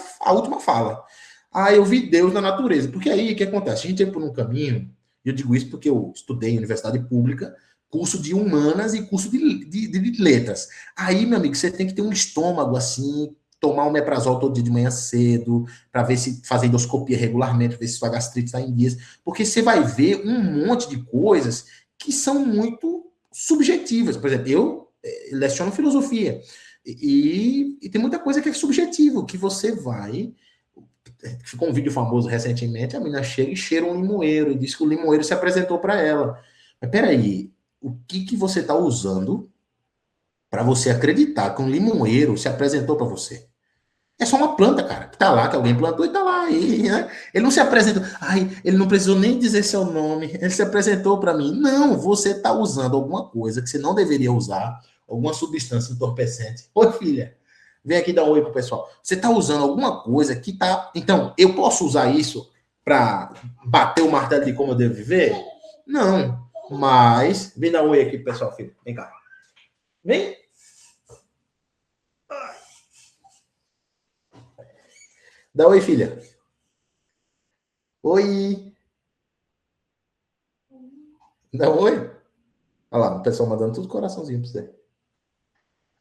fala. Ah, eu vi Deus na natureza. Porque aí, o que acontece? A gente entra por um caminho, e eu digo isso porque eu estudei em universidade pública, curso de humanas e curso de letras. Aí, meu amigo, você tem que ter um estômago assim, tomar um omeprazol todo dia de manhã cedo, para ver se fazer endoscopia regularmente, ver se sua gastrite está em dias, porque você vai ver um monte de coisas que são muito subjetivas. Por exemplo, eu leciono filosofia e tem muita coisa que é subjetivo, que você vai... Ficou um vídeo famoso recentemente, a menina chega e cheira um limoeiro, e diz que o limoeiro se apresentou para ela. Mas peraí, o que você está usando para você acreditar que um limoeiro se apresentou para você? É só uma planta, cara, que tá lá, que alguém plantou e tá lá. Né? Ele não se apresentou. Ai, ele não precisou nem dizer seu nome. Ele se apresentou para mim. Não, você tá usando alguma coisa que você não deveria usar, alguma substância entorpecente. Oi, filha, vem aqui dar um oi pro pessoal. Você tá usando alguma coisa que tá... Então, eu posso usar isso para bater o martelo de como eu devo viver? Não, mas... Vem dar um oi aqui pro pessoal, filho. Vem cá. Vem. Dá oi, filha. Oi. Dá oi. Olha lá, o pessoal mandando tudo coraçãozinho pra você.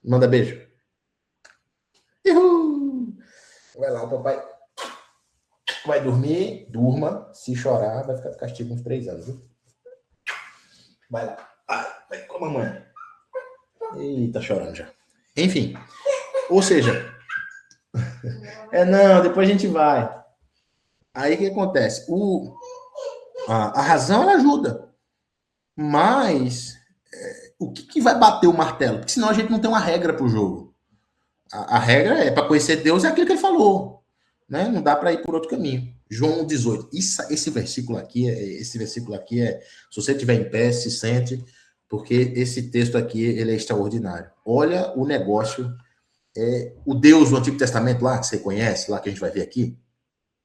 Manda beijo. Uhul. Vai lá, o papai vai dormir. Durma. Se chorar, vai ficar de castigo uns 3 anos. Viu? Vai lá. Vai com a mamãe. Eita, chorando já. Enfim. Ou seja... não, depois a gente vai. Aí o que acontece? A razão, ela ajuda. Mas o que vai bater o martelo? Porque senão a gente não tem uma regra para o jogo. A regra é, para conhecer Deus, é aquilo que ele falou. Né? Não dá para ir por outro caminho. João 18. Esse versículo aqui é... Se você estiver em pé, se sente, porque esse texto aqui, ele é extraordinário. Olha o negócio... o Deus do Antigo Testamento lá, que você conhece, lá que a gente vai ver aqui,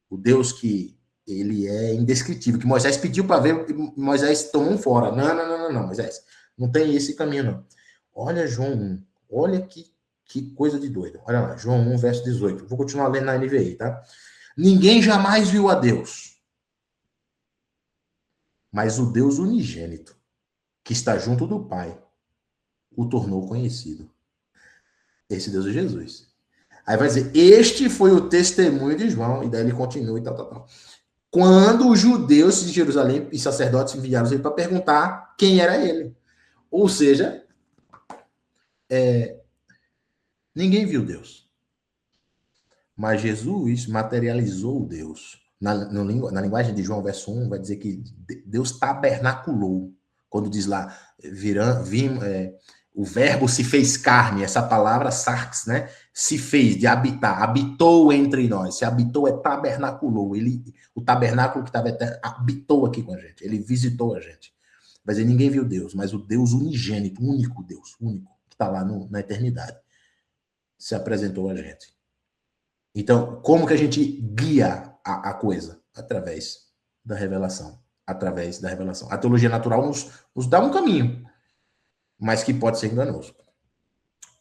o Deus que ele é indescritível, que Moisés pediu para ver, e Moisés tomou um fora. Não, Moisés, não tem esse caminho, não. Olha João 1, olha que coisa de doido. Olha lá, João 1, verso 18. Vou continuar lendo na NVI, tá? Ninguém jamais viu a Deus, mas o Deus unigênito, que está junto do Pai, o tornou conhecido. Esse Deus é Jesus. Aí vai dizer, este foi o testemunho de João, e daí ele continua e tal. Quando os judeus de Jerusalém e sacerdotes enviaram ele para perguntar quem era ele. Ou seja, ninguém viu Deus. Mas Jesus materializou Deus. Na linguagem de João, verso 1, vai dizer que Deus tabernaculou. Quando diz lá, o verbo se fez carne, essa palavra sarx, né? Se fez, de habitar, habitou entre nós. Se habitou é tabernaculou. O tabernáculo que estava eterno habitou aqui com a gente. Ele visitou a gente. Vai dizer, ninguém viu Deus, mas o Deus unigênito, único Deus, único, que está lá na eternidade, se apresentou a gente. Então, como que a gente guia a coisa? Através da revelação. Através da revelação. A teologia natural nos dá um caminho, mas que pode ser enganoso.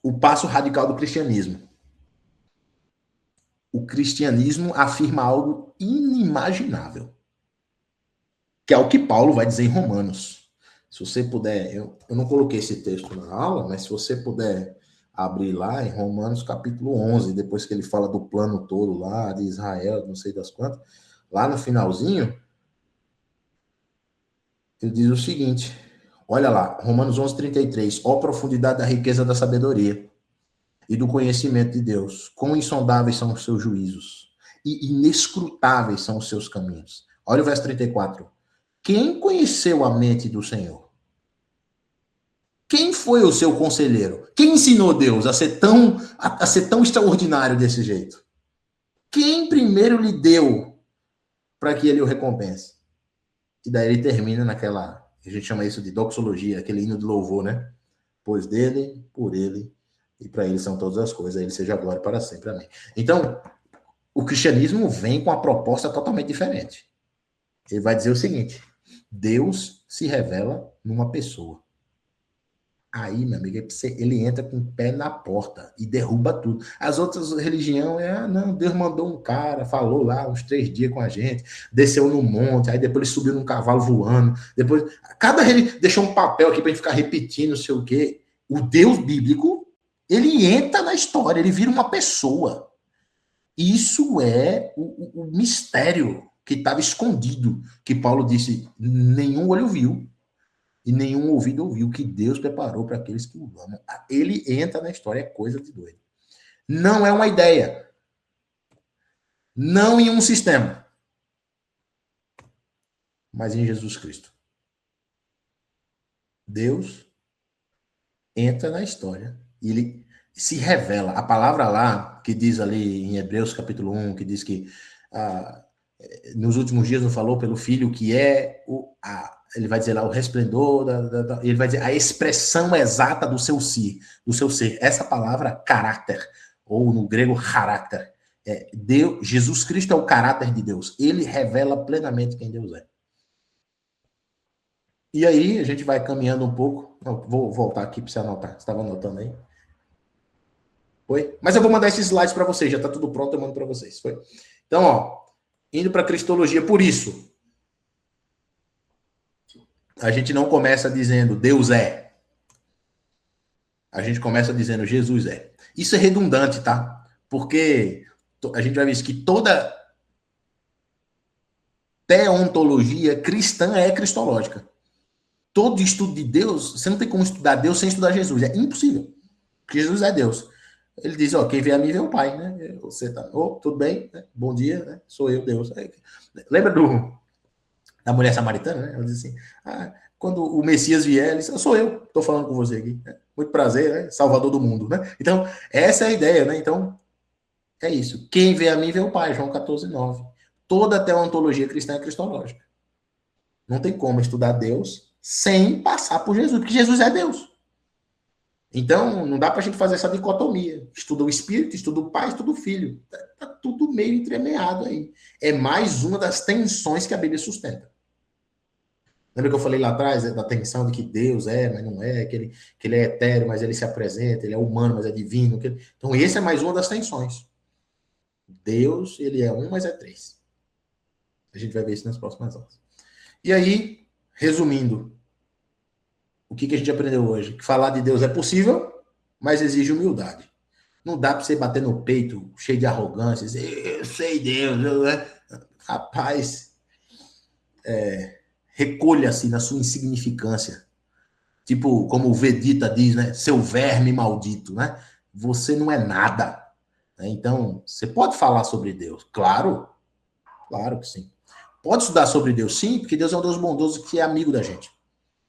O passo radical do cristianismo. O cristianismo afirma algo inimaginável, que é o que Paulo vai dizer em Romanos. Se você puder, eu não coloquei esse texto na aula, mas se você puder abrir lá em Romanos capítulo 11, depois que ele fala do plano todo lá de Israel, não sei das quantas, lá no finalzinho, ele diz o seguinte, olha lá, Romanos 11:33, ó profundidade da riqueza da sabedoria e do conhecimento de Deus, quão insondáveis são os seus juízos e inescrutáveis são os seus caminhos. Olha o verso 34, quem conheceu a mente do Senhor? Quem foi o seu conselheiro? Quem ensinou Deus a ser tão extraordinário desse jeito? Quem primeiro lhe deu para que ele o recompense? E daí ele termina naquela, a gente chama isso de doxologia, aquele hino de louvor, né? Pois dele, por ele, e para ele são todas as coisas, a ele seja a glória para sempre, amém. Então, o cristianismo vem com uma proposta totalmente diferente. Ele vai dizer o seguinte, Deus se revela numa pessoa. Aí, meu amigo, ele entra com o pé na porta e derruba tudo. As outras religiões, não, Deus mandou um cara, falou lá uns 3 dias com a gente, desceu no monte, aí depois ele subiu num cavalo voando, depois, cada religião deixou um papel aqui pra gente ficar repetindo, não sei o quê. O Deus bíblico, ele entra na história, ele vira uma pessoa. Isso é o mistério que estava escondido, que Paulo disse, nenhum olho viu, e nenhum ouvido ouviu que Deus preparou para aqueles que o amam. Ele entra na história, é coisa de doido. Não é uma ideia. Não em um sistema. Mas em Jesus Cristo. Deus entra na história e ele se revela. A palavra lá, que diz ali em Hebreus capítulo 1, que diz que nos últimos dias não falou pelo Filho que é ele vai dizer lá o resplendor, ele vai dizer a expressão exata do seu ser. Essa palavra, caráter, ou no grego, caráter, Deus, Jesus Cristo é o caráter de Deus. Ele revela plenamente quem Deus é. E aí, a gente vai caminhando um pouco. Não, vou voltar aqui para você anotar. Você estava anotando aí? Foi? Mas eu vou mandar esses slides para vocês. Já está tudo pronto, eu mando para vocês. Foi? Então, ó, indo para a cristologia, por isso, a gente não começa dizendo Deus é. A gente começa dizendo Jesus é. Isso é redundante, tá? Porque a gente vai ver isso, que toda teontologia cristã é cristológica. Todo estudo de Deus, você não tem como estudar Deus sem estudar Jesus. É impossível. Porque Jesus é Deus. Ele diz, ó, quem vê a mim vê o Pai, né? Você tá, tudo bem? Né? Bom dia, né? Sou eu, Deus. Lembra da mulher samaritana, né? Ela diz assim, quando o Messias vier, ele diz, sou eu, estou falando com você aqui. Né? Muito prazer, né? Salvador do mundo, né? Então, essa é a ideia, né? Então, é isso. Quem vê a mim vê o Pai, João 14:9. Toda a teontologia cristã é cristológica. Não tem como estudar Deus sem passar por Jesus, porque Jesus é Deus. Então, não dá para a gente fazer essa dicotomia. Estuda o Espírito, estuda o Pai, estuda o Filho. Está tudo meio entremeado aí. É mais uma das tensões que a Bíblia sustenta. Lembra que eu falei lá atrás da tensão de que Deus é, mas não é, que ele é etéreo, mas ele se apresenta, ele é humano, mas é divino. Então, esse é mais uma das tensões. Deus, ele é um, mas é 3. A gente vai ver isso nas próximas aulas. E aí, resumindo, o que a gente aprendeu hoje? Que falar de Deus é possível, mas exige humildade. Não dá para você bater no peito, cheio de arrogância, dizer, eu sei Deus. Rapaz, recolha-se na sua insignificância. Tipo, como o Vedita diz, né? Seu verme maldito, né? Você não é nada. Então, você pode falar sobre Deus? Claro que sim. Pode estudar sobre Deus, sim, porque Deus é um Deus bondoso que é amigo da gente,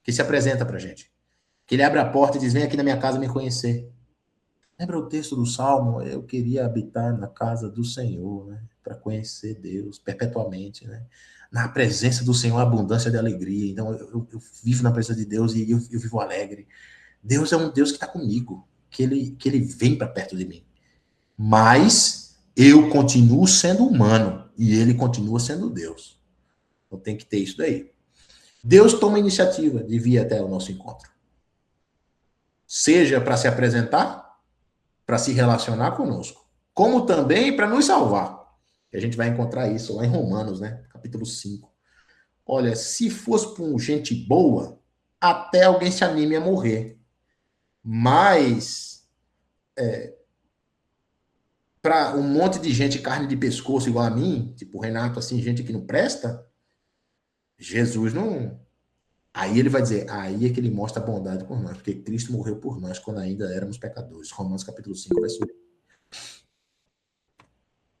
que se apresenta pra gente. Que ele abre a porta e diz, vem aqui na minha casa me conhecer. Lembra o texto do Salmo? Eu queria habitar na casa do Senhor, né? Para conhecer Deus perpetuamente, né? Na presença do Senhor, abundância de alegria. Então, eu vivo na presença de Deus e eu vivo alegre. Deus é um Deus que está comigo, que ele vem para perto de mim. Mas Eu continuo sendo humano e ele continua sendo Deus. Então tem que ter isso daí. Deus toma a iniciativa de vir até o nosso encontro. Seja para se apresentar, para se relacionar conosco, como também para nos salvar. E a gente vai encontrar isso lá em Romanos, né? Capítulo 5. Olha, se fosse por gente boa, até alguém se anime a morrer. Mas, para um monte de gente carne de pescoço igual a mim, tipo o Renato, assim, gente que não presta, Jesus não... Aí ele vai dizer, aí é que ele mostra a bondade por nós, porque Cristo morreu por nós quando ainda éramos pecadores. Romanos capítulo 5, verso 1.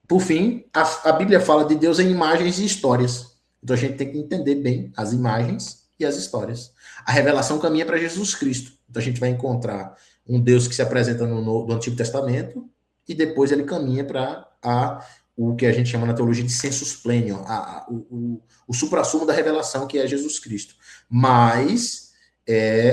Por fim, a Bíblia fala de Deus em imagens e histórias. Então a gente tem que entender bem as imagens e as histórias. A revelação caminha para Jesus Cristo. Então a gente vai encontrar um Deus que se apresenta no Antigo Testamento e depois ele caminha para o que a gente chama na teologia de sensus plenior, o suprassumo da revelação, que é Jesus Cristo. Mas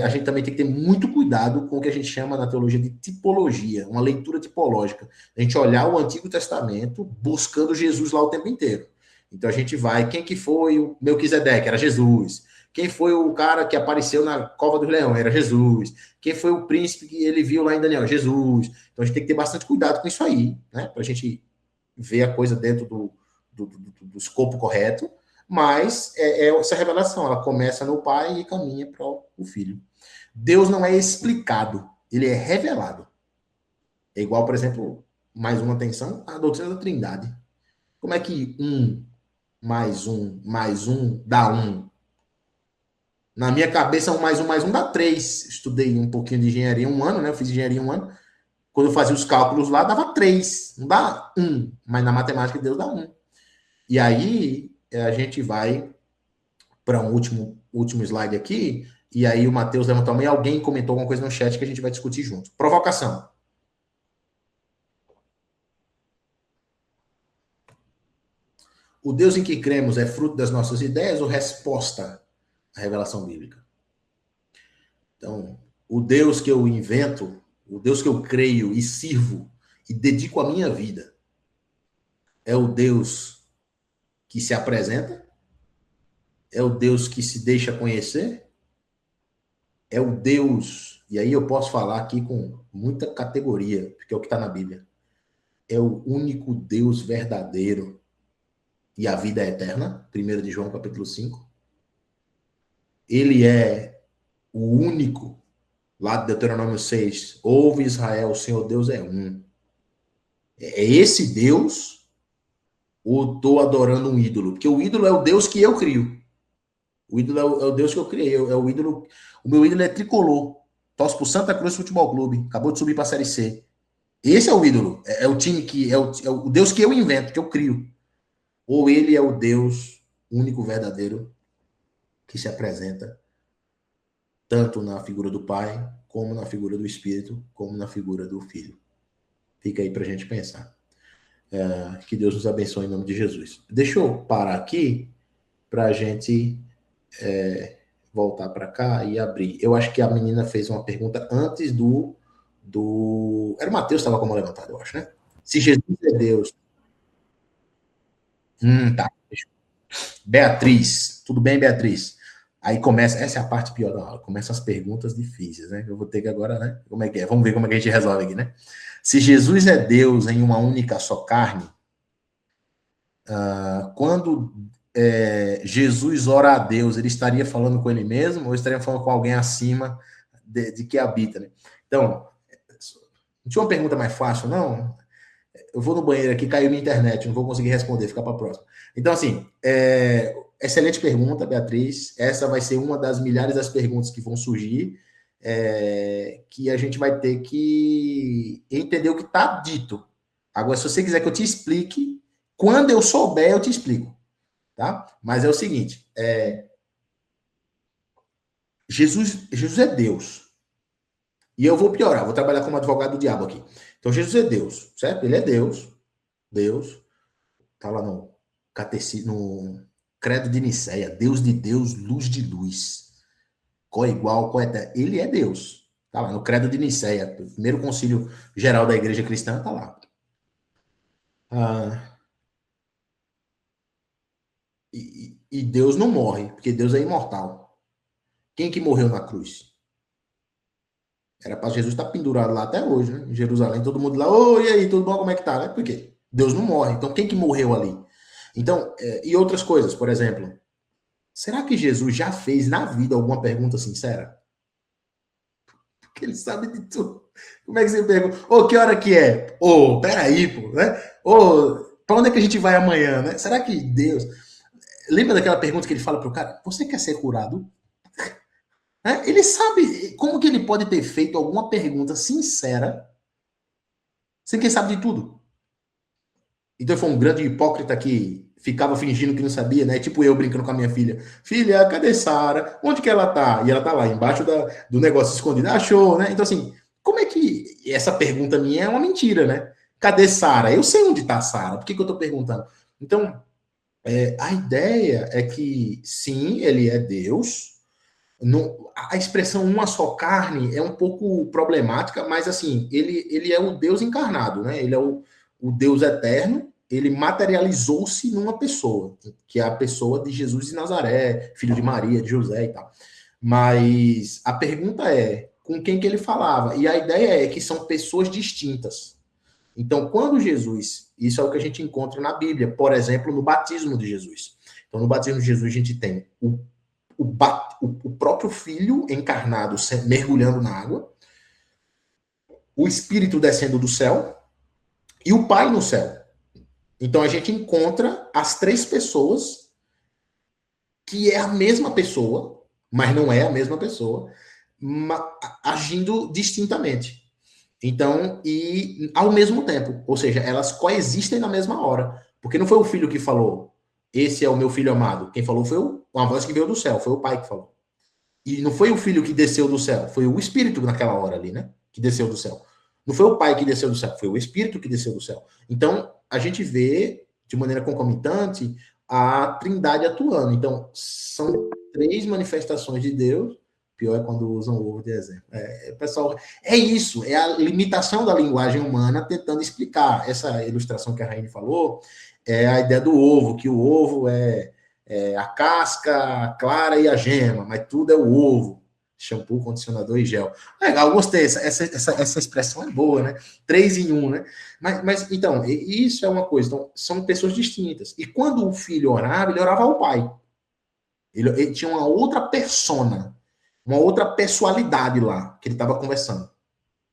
a gente também tem que ter muito cuidado com o que a gente chama na teologia de tipologia, uma leitura tipológica. A gente olhar o Antigo Testamento buscando Jesus lá o tempo inteiro. Então a gente vai, quem que foi o Melquisedeque? Era Jesus. Quem foi o cara que apareceu na Cova dos Leões? Era Jesus. Quem foi o príncipe que ele viu lá em Daniel? Jesus. Então a gente tem que ter bastante cuidado com isso aí, né? Para a gente ver a coisa dentro do escopo correto. Mas essa revelação, ela começa no Pai e caminha para o Filho. Deus não é explicado, ele é revelado. É igual, por exemplo, mais uma atenção, a doutrina da Trindade. Como é que 1 mais 1 dá 1? Na minha cabeça, 1 mais 1 dá 3. Estudei um pouquinho de engenharia 1 ano, né? Eu fiz engenharia 1 ano. Quando eu fazia os cálculos lá, dava 3. Não dá 1. Mas na matemática, Deus dá 1. E aí, a gente vai para um último slide aqui. E aí, o Matheus levantou a mão e alguém comentou alguma coisa no chat que a gente vai discutir junto. Provocação. O Deus em que cremos é fruto das nossas ideias ou resposta à revelação bíblica? Então, o Deus que eu invento, o Deus que eu creio e sirvo e dedico a minha vida, é o Deus que se apresenta? É o Deus que se deixa conhecer? É o Deus, e aí eu posso falar aqui com muita categoria, porque é o que está na Bíblia. É o único Deus verdadeiro e a vida é eterna, 1 de João capítulo 5. Ele é o único, lá de Deuteronômio 6, ouve Israel, o Senhor Deus é um. É esse Deus ou estou adorando um ídolo? Porque o ídolo é o Deus que eu crio. O ídolo é o Deus que eu criei. O meu ídolo é tricolor. Torce pro Santa Cruz Futebol Clube. Acabou de subir para a Série C. Esse é o ídolo. É o time que... É o Deus que eu invento, que eu crio. Ou ele é o Deus único, verdadeiro, que se apresenta tanto na figura do Pai, como na figura do Espírito, como na figura do Filho. Fica aí para a gente pensar. Que Deus nos abençoe em nome de Jesus. Deixa eu parar aqui para a gente voltar para cá e abrir. Eu acho que a menina fez uma pergunta antes do... Era o Matheus que estava com a mão levantada, eu acho, né? Se Jesus é Deus... Tá. Beatriz. Tudo bem, Beatriz? Aí começa... Essa é a parte pior da aula. Começam as perguntas difíceis, né? Eu vou ter que agora, né? Como é que é? Vamos ver como é que a gente resolve aqui, né? Se Jesus é Deus em uma única só carne, quando Jesus ora a Deus, ele estaria falando com ele mesmo ou estaria falando com alguém acima de que habita, né? Então, não tinha uma pergunta mais fácil, não? Eu vou no banheiro aqui, caiu minha internet, não vou conseguir responder, fica para a próxima. Então, assim, excelente pergunta, Beatriz. Essa vai ser uma das milhares das perguntas que vão surgir, que a gente vai ter que entender o que está dito. Agora, se você quiser que eu te explique, quando eu souber, eu te explico. Tá? Mas é o seguinte, Jesus é Deus. E eu vou piorar, vou trabalhar como advogado do diabo aqui. Então, Jesus é Deus, certo? Ele é Deus. Deus. Está lá no catecismo, no credo de Nicéia. Deus de Deus, luz de luz. Coigual, coeterno. Ele é Deus. Está lá no credo de Nicéia. O primeiro concílio geral da igreja cristã está lá. Ah, e Deus não morre, porque Deus é imortal. Quem que morreu na cruz? Era para Jesus estar pendurado lá até hoje, né? Em Jerusalém, todo mundo lá, oi, e aí, tudo bom? Como é que tá? Né? Por quê? Deus não morre. Então, quem que morreu ali? Então, e outras coisas, por exemplo, será que Jesus já fez na vida alguma pergunta sincera? Porque ele sabe de tudo. Como é que você pergunta? Ô, que hora que é? Ô, peraí, pô, né? Ô, pra onde é que a gente vai amanhã, né? Será que Deus... Lembra daquela pergunta que ele fala pro cara? Você quer ser curado? Ele sabe como que ele pode ter feito alguma pergunta sincera sem quem sabe de tudo. Então ele foi um grande hipócrita que ficava fingindo que não sabia, né? Tipo eu brincando com a minha filha. Filha, cadê Sara? Onde que ela tá? E ela tá lá, embaixo do negócio escondido. Achou, né? Então assim, como é que essa pergunta minha é uma mentira, né? Cadê Sara? Eu sei onde tá Sara. Por que que eu tô perguntando? Então, a ideia é que, sim, ele é Deus. A expressão uma só carne é um pouco problemática, mas assim, ele é o Deus encarnado, né? Ele é o Deus eterno, ele materializou-se numa pessoa, que é a pessoa de Jesus de Nazaré, filho de Maria, de José e tal. Mas a pergunta é, com quem que ele falava? E a ideia é que são pessoas distintas. Então, quando Jesus, isso é o que a gente encontra na Bíblia, por exemplo, no batismo de Jesus. Então, no batismo de Jesus, a gente tem o próprio Filho encarnado mergulhando na água, o Espírito descendo do céu e o Pai no céu. Então, a gente encontra as três pessoas, que é a mesma pessoa, mas não é a mesma pessoa, agindo distintamente. Então, e ao mesmo tempo, ou seja, elas coexistem na mesma hora. Porque não foi o filho que falou, esse é o meu filho amado. Quem falou foi uma voz que veio do céu, foi o pai que falou. E não foi o filho que desceu do céu, foi o espírito naquela hora ali, né? Que desceu do céu. Não foi o pai que desceu do céu, foi o espírito que desceu do céu. Então, a gente vê, de maneira concomitante, a trindade atuando. Então, são três manifestações de Deus. Pior é quando usam o ovo de exemplo. Pessoal, é isso, é a limitação da linguagem humana tentando explicar. Essa ilustração que a Raine falou é a ideia do ovo, que o ovo é a casca, a clara e a gema, mas tudo é o ovo. Shampoo, condicionador e gel. Legal, gostei. Essa expressão é boa, né? 3 em 1, né? Mas, então, isso é uma coisa. Então, são pessoas distintas. E quando o filho orava, ele orava ao pai. Ele tinha uma outra persona, uma outra pessoalidade lá, que ele estava conversando.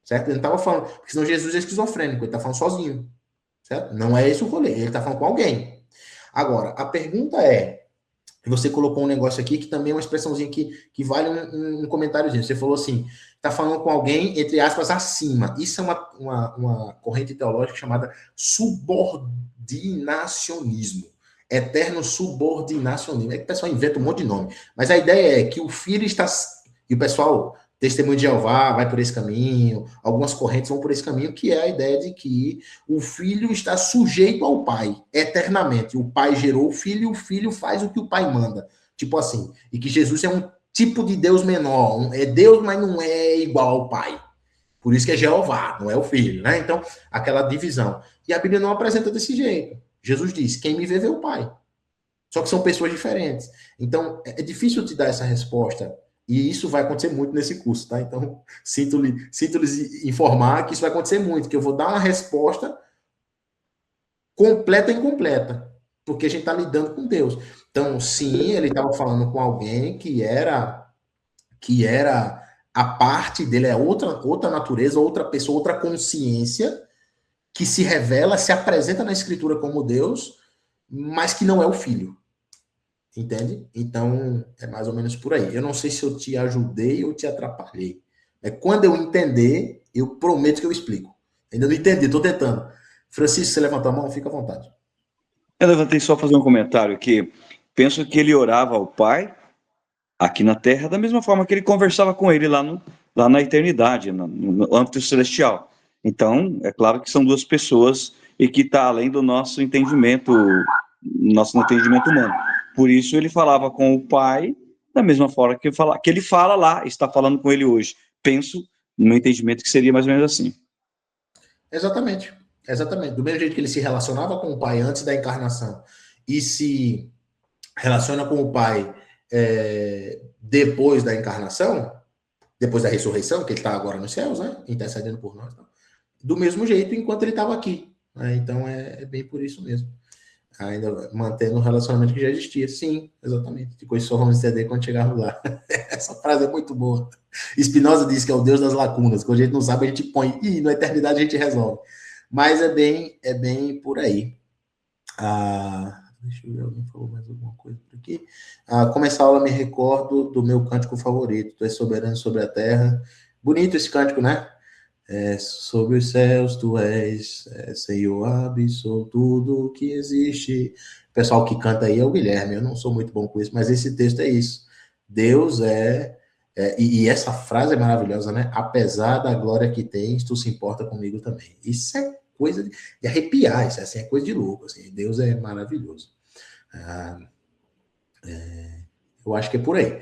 Certo? Ele não estava falando, porque senão Jesus é esquizofrênico, ele está falando sozinho. Certo? Não é esse o rolê, ele está falando com alguém. Agora, a pergunta é, você colocou um negócio aqui que também é uma expressãozinha que vale um comentáriozinho. Você falou assim, está falando com alguém, entre aspas, acima. Isso é uma corrente teológica chamada subordinacionismo. Eterno subordinacionismo. É que o pessoal inventa um monte de nome. Mas a ideia é que o filho está... E o pessoal, Testemunho de Jeová, vai por esse caminho, algumas correntes vão por esse caminho, que é a ideia de que o filho está sujeito ao pai, eternamente. O pai gerou o filho faz o que o pai manda. Tipo assim. E que Jesus é um tipo de Deus menor. É Deus, mas não é igual ao pai. Por isso que é Jeová, não é o filho, né? Então, aquela divisão. E a Bíblia não apresenta desse jeito. Jesus diz, quem me vê, vê o pai. Só que são pessoas diferentes. Então, é difícil te dar essa resposta. E isso vai acontecer muito nesse curso, tá? Então, sinto-lhes informar que isso vai acontecer muito, que eu vou dar uma resposta completa e incompleta, porque a gente está lidando com Deus. Então, sim, ele estava falando com alguém que era a parte dele, é outra natureza, outra pessoa, outra consciência, que se revela, se apresenta na Escritura como Deus, mas que não é o Filho. Entende? Então, é mais ou menos por aí. Eu não sei se eu te ajudei ou te atrapalhei. Quando eu entender, eu prometo que eu explico. Ainda não entendi, estou tentando. Francisco, você levantou a mão? Fica à vontade. Eu levantei só fazer um comentário aqui. Penso que ele orava ao Pai aqui na Terra da mesma forma que ele conversava com ele lá na eternidade, no âmbito celestial. Então, é claro que são duas pessoas e que está além do nosso entendimento humano. Por isso ele falava com o Pai da mesma forma que ele fala lá, está falando com ele hoje. Penso, no meu entendimento, que seria mais ou menos assim. Exatamente. Exatamente. Do mesmo jeito que ele se relacionava com o pai antes da encarnação e se relaciona com o pai depois da encarnação, depois da ressurreição, que ele está agora nos céus, né? Intercedendo por nós. Do mesmo jeito enquanto ele estava aqui. Né? Então é bem por isso mesmo. Ainda mantendo o relacionamento que já existia. Sim, exatamente. Depois só vamos entender quando chegarmos lá. Essa frase é muito boa. Spinoza diz que é o Deus das lacunas. Quando a gente não sabe, a gente põe. E na eternidade a gente resolve. Mas é bem por aí. Deixa eu ver, alguém falou mais alguma coisa por aqui. Como essa aula me recordo do meu cântico favorito. Tu és soberano sobre a terra. Bonito esse cântico, né? Sobre os céus tu és, Senhor absoluto, tudo que existe. O pessoal que canta aí é o Guilherme, eu não sou muito bom com isso, mas esse texto é isso. Deus e essa frase é maravilhosa, né? Apesar da glória que tens, tu se importa comigo também. Isso é coisa de arrepiar, isso assim, é coisa de louco. Assim, Deus é maravilhoso. Eu acho que é por aí.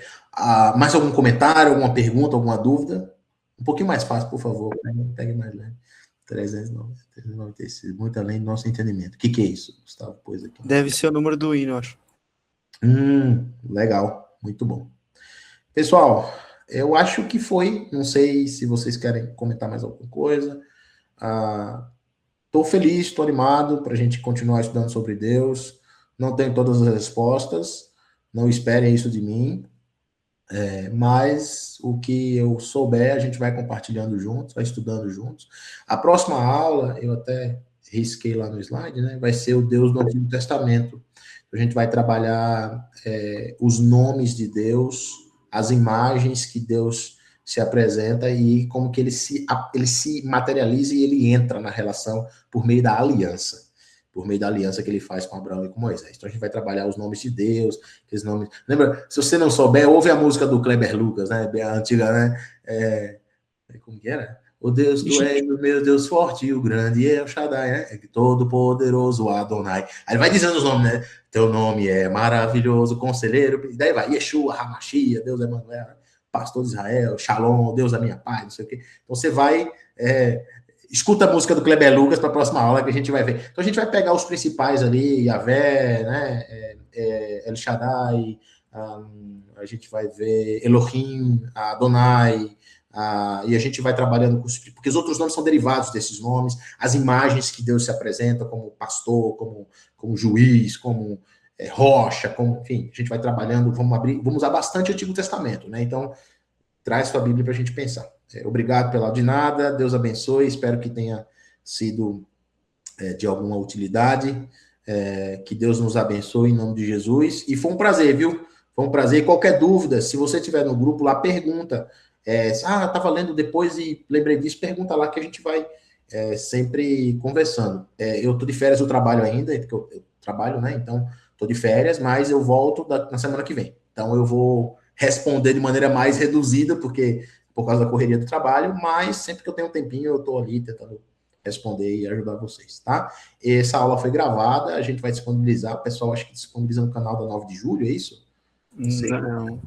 Mais algum comentário, alguma pergunta, alguma dúvida? Um pouquinho mais fácil, por favor. Pegue mais leve. 396, muito além do nosso entendimento. O que é isso, Gustavo? Pois aqui. Deve ser o número do hino, eu acho. Legal, muito bom. Pessoal, eu acho que foi. Não sei se vocês querem comentar mais alguma coisa. Estou feliz, estou animado para a gente continuar estudando sobre Deus. Não tenho todas as respostas. Não esperem isso de mim. Mas o que eu souber, a gente vai compartilhando juntos, vai estudando juntos. A próxima aula, eu até risquei lá no slide, né? Vai ser o Deus do Antigo Testamento. A gente vai trabalhar os nomes de Deus, as imagens que Deus se apresenta e como que ele se materializa e ele entra na relação por meio da aliança. Por meio da aliança que ele faz com Abraão e com Moisés. Então a gente vai trabalhar os nomes de Deus, aqueles nomes. Lembra, se você não souber, ouve a música do Kleber Lucas, né? A antiga, né? Como que era? O Deus, tu és o meu Deus forte e o grande é o Shaddai, né? Todo poderoso Adonai. Aí ele vai dizendo os nomes, né? Teu nome é maravilhoso, conselheiro, e daí vai, Yeshua, Hamashia, Deus é Manuel, pastor de Israel, Shalom, Deus é minha paz, não sei o quê. Então você vai. Escuta a música do Kleber Lucas para a próxima aula que a gente vai ver. Então a gente vai pegar os principais ali, Yahvé, né? El Shaddai, a gente vai ver Elohim, Adonai, e a gente vai trabalhando com porque os outros nomes são derivados desses nomes, as imagens que Deus se apresenta como pastor, como juiz, como rocha, enfim, a gente vai trabalhando, vamos usar bastante o Antigo Testamento, né? Então, traz sua Bíblia para a gente pensar. Obrigado pela de nada, Deus abençoe, espero que tenha sido de alguma utilidade, que Deus nos abençoe em nome de Jesus, e foi um prazer, viu? Foi um prazer, qualquer dúvida, se você estiver no grupo lá, pergunta, estava lendo depois e lembrei disso, pergunta lá que a gente vai sempre conversando. Eu estou de férias, eu trabalho ainda, porque eu trabalho, né? Então, estou de férias, mas eu volto na semana que vem. Então, eu vou responder de maneira mais reduzida, porque por causa da correria do trabalho, mas sempre que eu tenho um tempinho, eu estou ali tentando responder e ajudar vocês, tá? Essa aula foi gravada, a gente vai disponibilizar, o pessoal acho que disponibiliza no canal da 9 de julho, é isso? Não.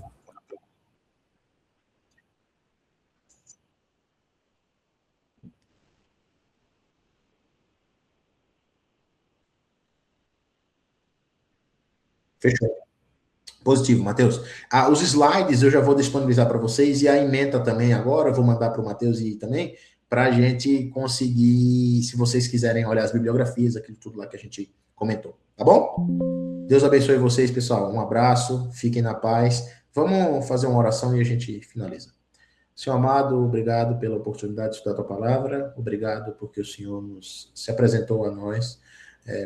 Fechou. Positivo, Matheus. Os slides eu já vou disponibilizar para vocês e a ementa também agora, eu vou mandar para o Matheus e também, para a gente conseguir, se vocês quiserem olhar as bibliografias, aquilo tudo lá que a gente comentou, tá bom? Deus abençoe vocês, pessoal. Um abraço, fiquem na paz. Vamos fazer uma oração e a gente finaliza. Senhor amado, obrigado pela oportunidade de estudar a tua palavra, obrigado porque o Senhor se apresentou a nós,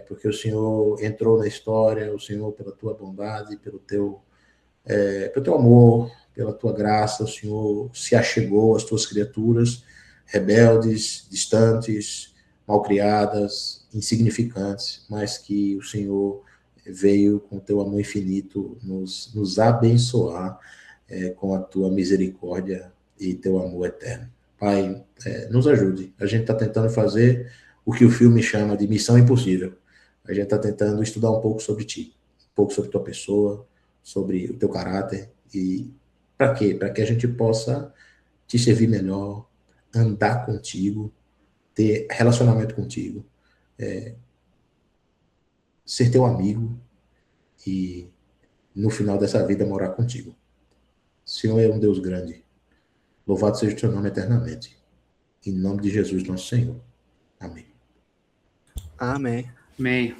porque o Senhor entrou na história, o Senhor, pela tua bondade, pelo teu amor, pela tua graça, o Senhor se achegou às tuas criaturas, rebeldes, distantes, malcriadas, insignificantes, mas que o Senhor veio com o teu amor infinito nos abençoar com a tua misericórdia e teu amor eterno. Pai, nos ajude. A gente está tentando fazer o que o filme chama de missão impossível. A gente está tentando estudar um pouco sobre ti, um pouco sobre tua pessoa, sobre o teu caráter. E para quê? Para que a gente possa te servir melhor, andar contigo, ter relacionamento contigo. ser teu amigo e no final dessa vida morar contigo. O Senhor é um Deus grande. Louvado seja o teu nome eternamente. Em nome de Jesus, nosso Senhor. Amém. Amém. Amém.